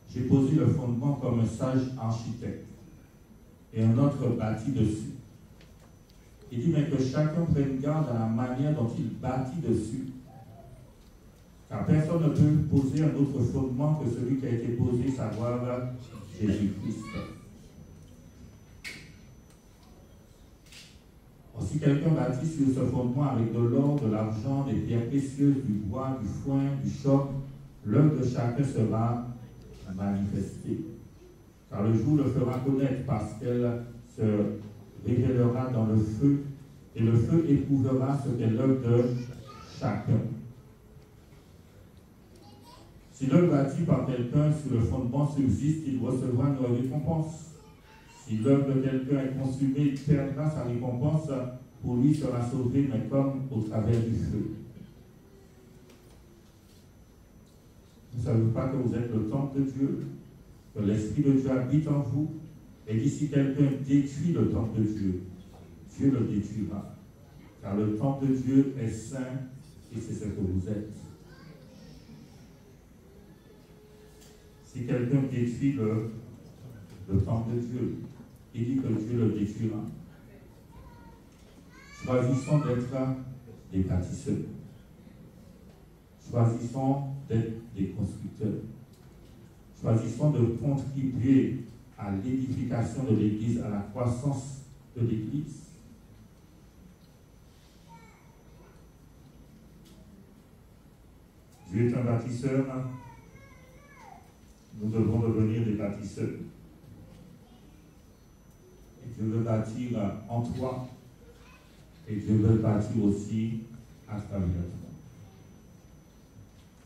j'ai posé le fondement comme un sage architecte et un autre bâti dessus. Il dit, mais que chacun prenne garde à la manière dont il bâtit dessus. Car personne ne peut poser un autre fondement que celui qui a été posé, savoir Jésus-Christ. Si quelqu'un bâtit sur ce fondement avec de l'or, de l'argent, des pierres précieuses, du bois, du foin, du choc, l'œuvre de chacun sera manifestée. Car le jour le fera connaître parce qu'elle se révélera dans le feu, et le feu éprouvera ce qu'est l'œuvre de chacun. Si l'œuvre bâtie par quelqu'un sur le fondement subsiste, il recevra une récompense. Si l'œuvre de quelqu'un est consumée, il perdra sa récompense, pour lui sera sauvé, mais comme au travers du feu. Vous ne savez pas que vous êtes le temple de Dieu, que l'Esprit de Dieu habite en vous, et que si quelqu'un détruit le temple de Dieu, Dieu le détruira. Car le temple de Dieu est saint, et c'est ce que vous êtes. Si quelqu'un détruit le temple de Dieu, il dit que Dieu le détruira. Choisissons d'être des bâtisseurs. Choisissons d'être des constructeurs. Choisissons de contribuer à l'édification de l'Église, à la croissance de l'Église. Dieu est un bâtisseur. Nous devons devenir des bâtisseurs. Et Dieu veut bâtir en toi. Et Dieu veut bâtir aussi à travers toi.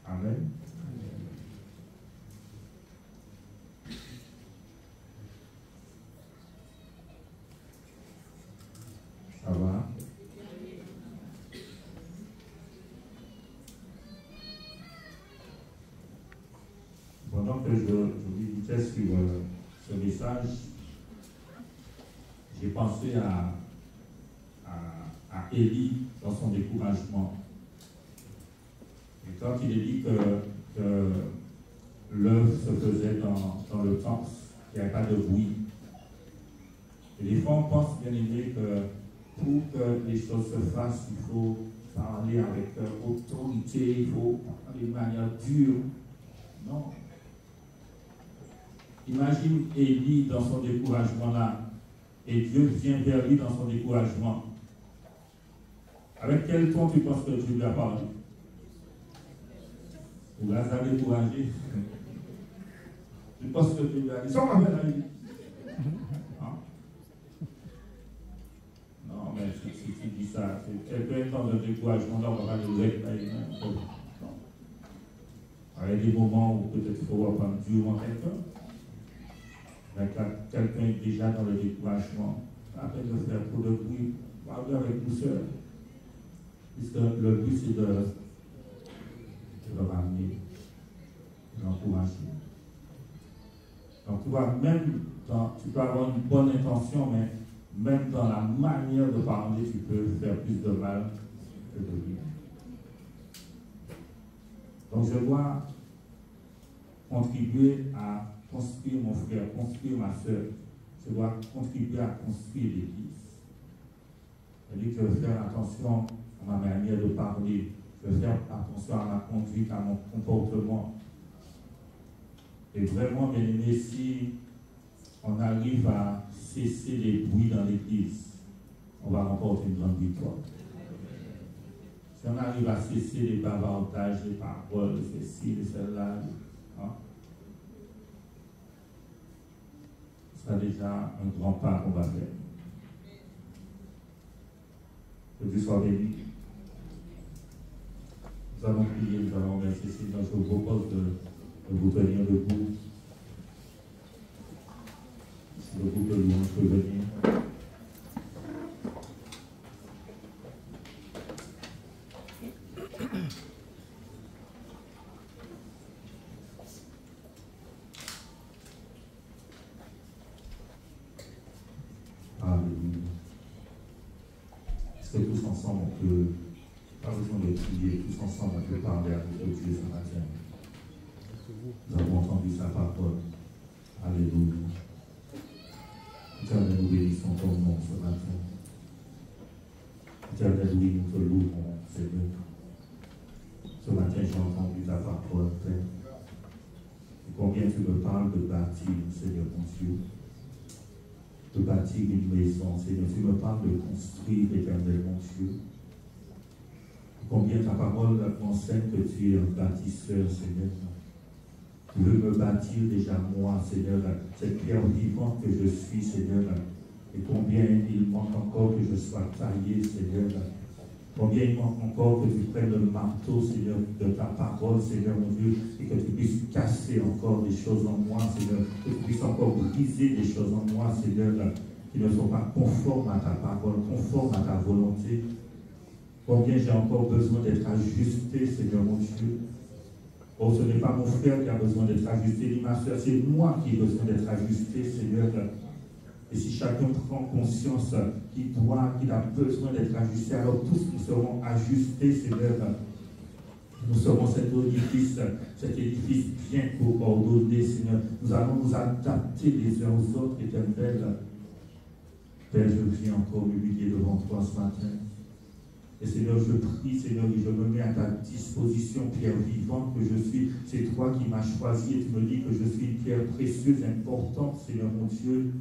Amen. Ça va? Pendant que je méditais sur ce message, j'ai pensé à Élie dans son découragement. Et quand il est dit que l'œuvre se faisait dans le temple, il n'y avait pas de bruit. Et des fois, on pense, bien aimé, que pour que les choses se fassent, il faut parler avec autorité, il faut parler de manière dure. Non. Imagine Élie dans son découragement là, et Dieu vient vers lui dans son découragement. Avec quel ton tu penses que Dieu lui a parlé? Ou là, ça découragé. Tu penses que Dieu lui a dit, ça va faire la vie. Non, mais si tu dis ça, quelqu'un est dans le découragement, là, on va pas le régler. Il y a des moments où peut-être il faut reprendre durement quelqu'un. Mais quand quelqu'un est déjà dans le découragement, à peine de faire trop de bruit, parler avec douceur. Puisque le but, c'est de le ramener, de l'encourager. Donc, tu vois, tu peux avoir une bonne intention, mais même dans la manière de parler, tu peux faire plus de mal que de bien. Donc, je dois contribuer à construire mon frère, construire ma soeur. Je dois contribuer à construire l'Église. C'est-à-dire que je veux faire attention à ma manière de parler. Je veux faire attention à ma conduite, à mon comportement. Et vraiment, bien aimé, si on arrive à cesser les bruits dans l'Église, on va remporter une grande victoire. Si on arrive à cesser les bavardages, les paroles, ceci, celle-là, ce sera déjà un grand pas qu'on va faire. Que Dieu soit béni. Nous allons prier, nous allons remercier Seigneur. Je vous propose de vous tenir debout. Si le groupe de louange peut venir. Est-ce que tous ensemble, on peut, pas besoin de prier, tous ensemble, on peut parler à notre Dieu ce matin. Nous avons entendu sa parole. Alléluia. Éternel, nous bénissons ton nom ce matin. Éternel, oui, nous te louons, Seigneur. Ce matin, j'ai entendu ta parole, Père. Et combien tu me parles de bâtir, Seigneur mon Dieu. De bâtir une maison, Seigneur. Tu me parles de construire, Éternel mon Dieu. Combien ta parole m'enseigne que tu es un bâtisseur, Seigneur. Tu veux me bâtir déjà moi, Seigneur, cette pierre vivante que je suis, Seigneur. Et combien il manque encore que je sois taillé, Seigneur. Combien il manque encore que tu prennes le marteau, Seigneur, de ta parole, Seigneur mon Dieu, et que tu puisses casser encore des choses en moi, Seigneur, que tu puisses encore briser des choses en moi, Seigneur, qui ne sont pas conformes à ta parole, conformes à ta volonté. Combien j'ai encore besoin d'être ajusté, Seigneur mon Dieu. Oh, ce n'est pas mon frère qui a besoin d'être ajusté, ni ma soeur, c'est moi qui ai besoin d'être ajusté, Seigneur. Et si chacun prend conscience qu'il a besoin d'être ajusté, alors tous nous serons ajustés, Seigneur. Nous serons cet édifice bien coordonné, Seigneur. Nous allons nous adapter les uns aux autres, Éternel. Père, je viens encore m'humilier devant toi ce matin. Et Seigneur, je prie, Seigneur, et je me mets à ta disposition, pierre vivante que je suis. C'est toi qui m'as choisi et tu me dis que je suis une pierre précieuse, importante, Seigneur mon Dieu.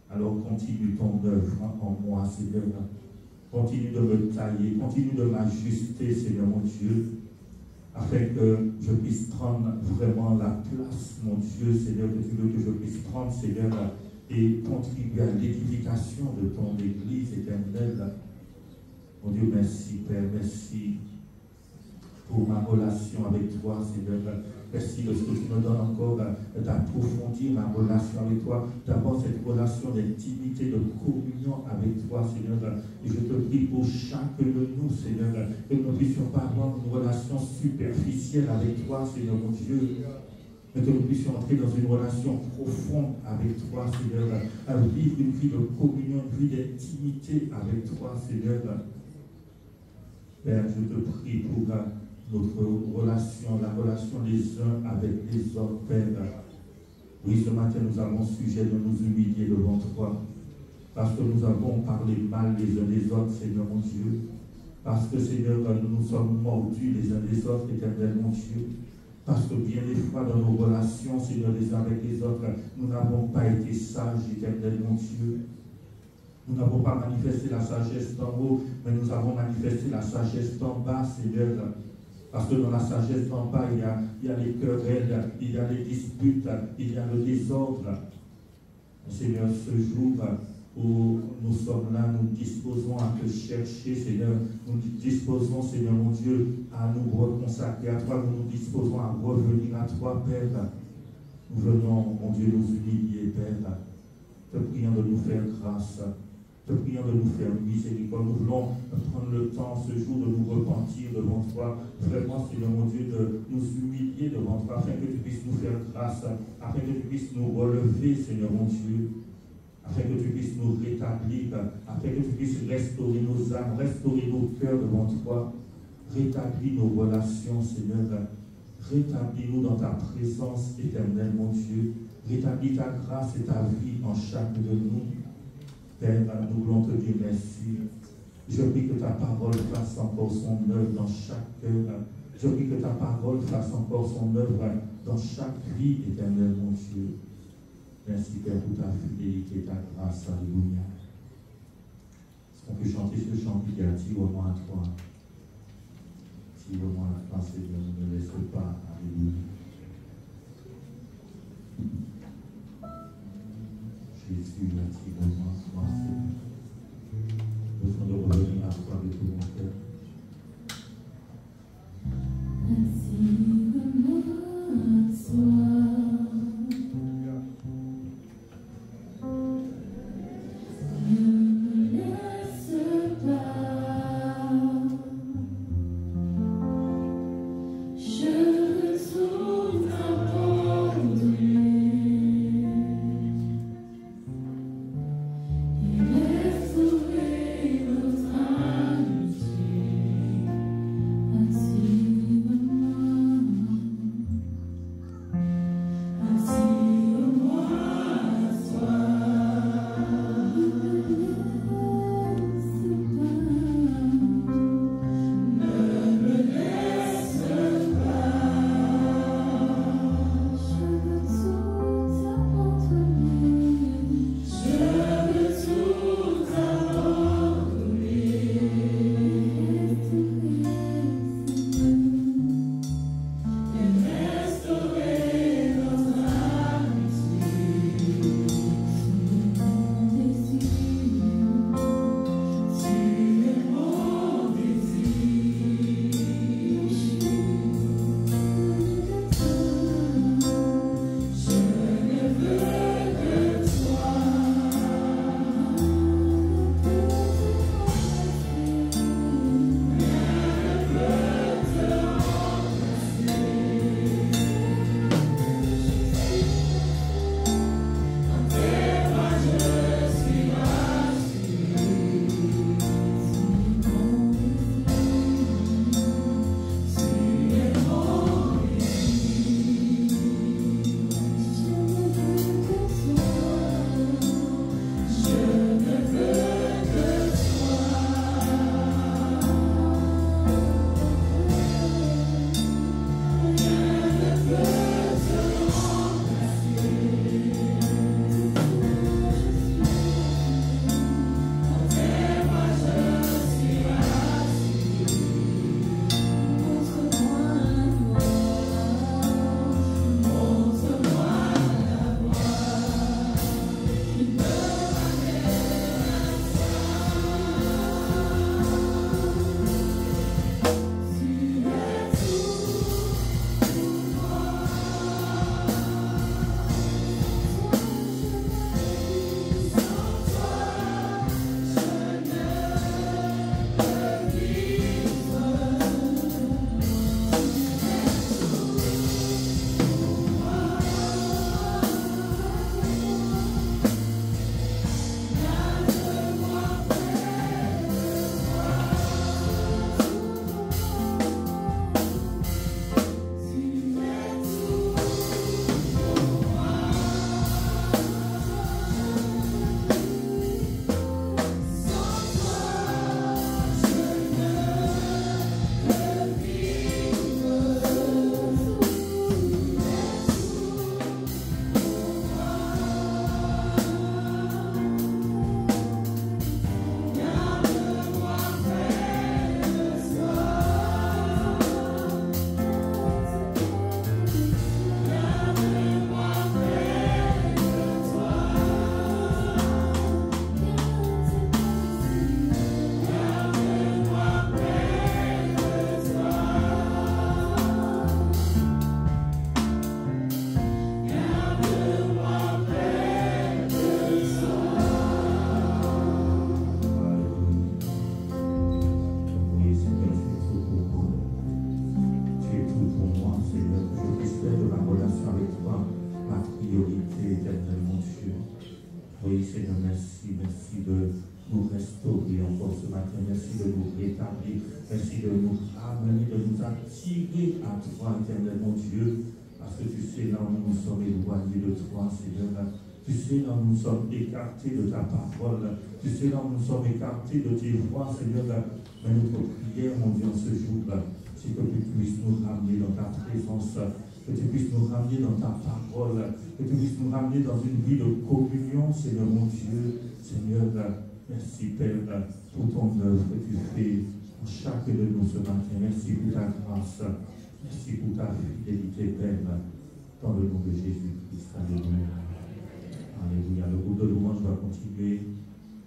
Alors continue ton œuvre en moi, Seigneur. Continue de me tailler, continue de m'ajuster, Seigneur mon Dieu, afin que je puisse prendre vraiment la place, mon Dieu, Seigneur, que tu veux que je puisse prendre, Seigneur, et contribuer à l'édification de ton Église éternelle. Mon Dieu, merci, Père, merci pour ma relation avec toi, Seigneur. Merci de ce que tu me donnes encore d'approfondir ma relation avec toi, d'avoir cette relation d'intimité, de communion avec toi, Seigneur. Et je te prie pour chacun de nous, Seigneur, que nous ne puissions pas avoir une relation superficielle avec toi, Seigneur mon Dieu, mais que nous puissions entrer dans une relation profonde avec toi, Seigneur, à vivre une vie de communion, une vie d'intimité avec toi, Seigneur. Père, je te prie pour notre relation, la relation des uns avec les autres, Père. Oui, ce matin, nous avons sujet de nous humilier devant toi, parce que nous avons parlé mal les uns des autres, Seigneur mon Dieu. Parce que, Seigneur, nous nous sommes mordus les uns des autres, éternel mon Dieu. Parce que bien des fois, dans nos relations, Seigneur, les uns avec les autres, nous n'avons pas été sages, éternel mon Dieu. Nous n'avons pas manifesté la sagesse d'en haut, mais nous avons manifesté la sagesse d'en bas, Seigneur. Parce que dans la sagesse d'en bas, il y a les querelles, il y a les disputes, il y a le désordre. Seigneur, ce jour où nous sommes là, nous disposons à te chercher, Seigneur. Nous disposons, Seigneur mon Dieu, à nous reconsacrer à toi. Nous nous disposons à revenir à toi, Père. Nous venons, mon Dieu, nous humilier, Père. Te prions de nous faire grâce. Te prions de nous faire miséricorde. Nous voulons prendre le temps ce jour de nous repentir devant toi. Vraiment, Seigneur mon Dieu, de nous humilier devant toi, afin que tu puisses nous faire grâce, afin que tu puisses nous relever, Seigneur mon Dieu, afin que tu puisses nous rétablir, afin que tu puisses restaurer nos âmes, restaurer nos cœurs devant toi, rétablir nos relations, Seigneur. Rétablis-nous dans ta présence éternelle, mon Dieu. Rétablis ta grâce et ta vie en chacun de nous. Père, nous voulons te dire merci. Je prie que ta parole fasse encore son œuvre dans chaque cœur. Je prie que ta parole fasse encore son œuvre dans chaque vie éternelle, mon Dieu. Merci, Père, pour ta fidélité, ta grâce. Alléluia. Est-ce qu'on peut chanter ce chant qui dit attire-moi à toi? Attire-moi à toi, Seigneur, ne me laisse pas. Alléluia. Jésus, attire-moi à toi, Seigneur. Besoin de revenir à toi de tout mon cœur. Attire-moi à toi. Je retourne. Seigneur, merci de nous restaurer encore ce matin. Merci de nous rétablir. Merci de nous ramener, de nous attirer à toi, éternel mon Dieu. Parce que tu sais là où nous sommes éloignés de toi, Seigneur. Tu sais là où nous sommes écartés de ta parole. Tu sais là où nous sommes écartés de tes voix, Seigneur. Mais notre prière, mon Dieu, en ce jour, c'est que tu puisses nous ramener dans ta présence, que tu puisses nous ramener dans ta parole, que tu puisses nous ramener dans une vie de communion, Seigneur mon Dieu. Seigneur, merci Père pour ton œuvre que tu fais en chacun de nous ce matin. Merci pour ta grâce. Merci pour ta fidélité, Père, dans le nom de Jésus-Christ. Alléluia. Alléluia. Le groupe de louange va continuer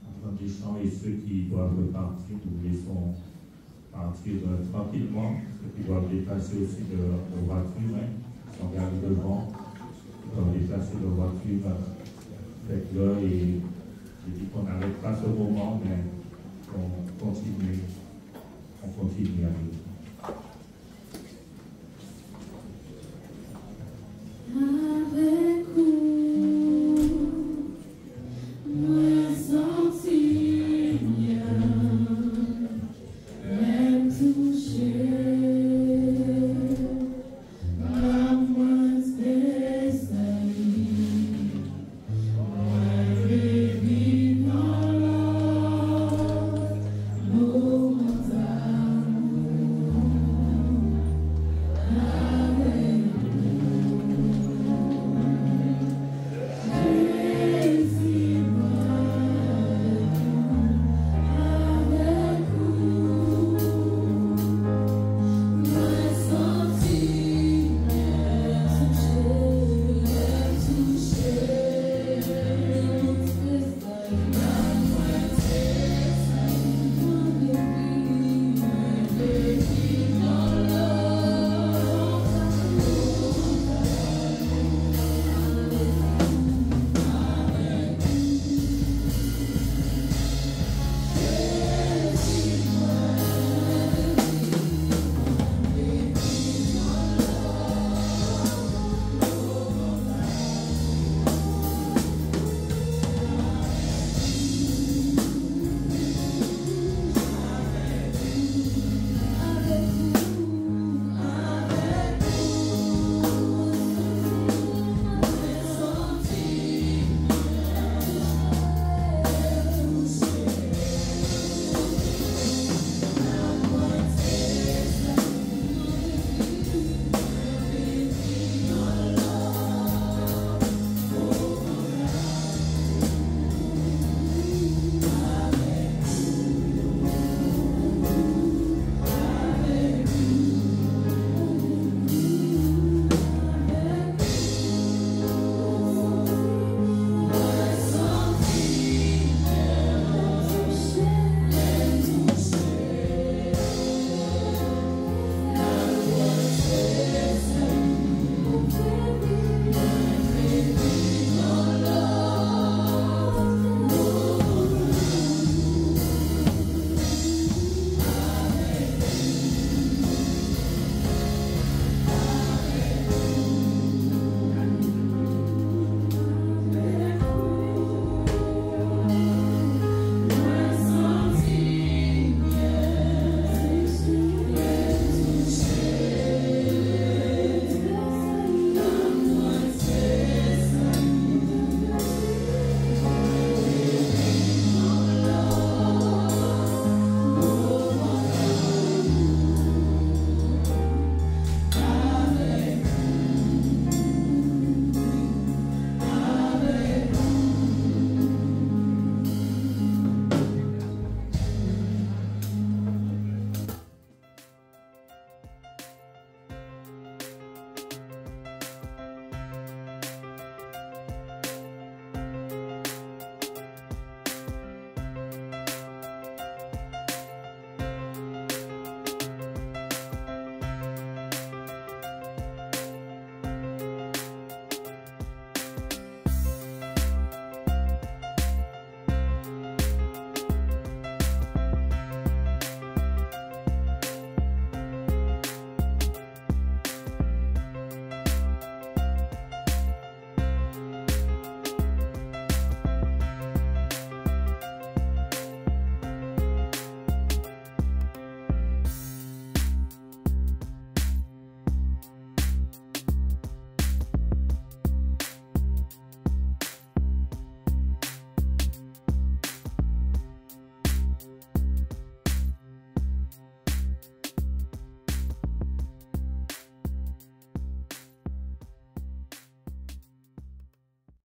à prendre des chants et ceux qui doivent partir, nous laissons partir tranquillement. Ceux qui doivent déplacer aussi de voiture, qui sont garés devant, qui doivent déplacer de voiture, faites-le et je dis qu'on n'arrête pas ce moment, mais on continue à vivre.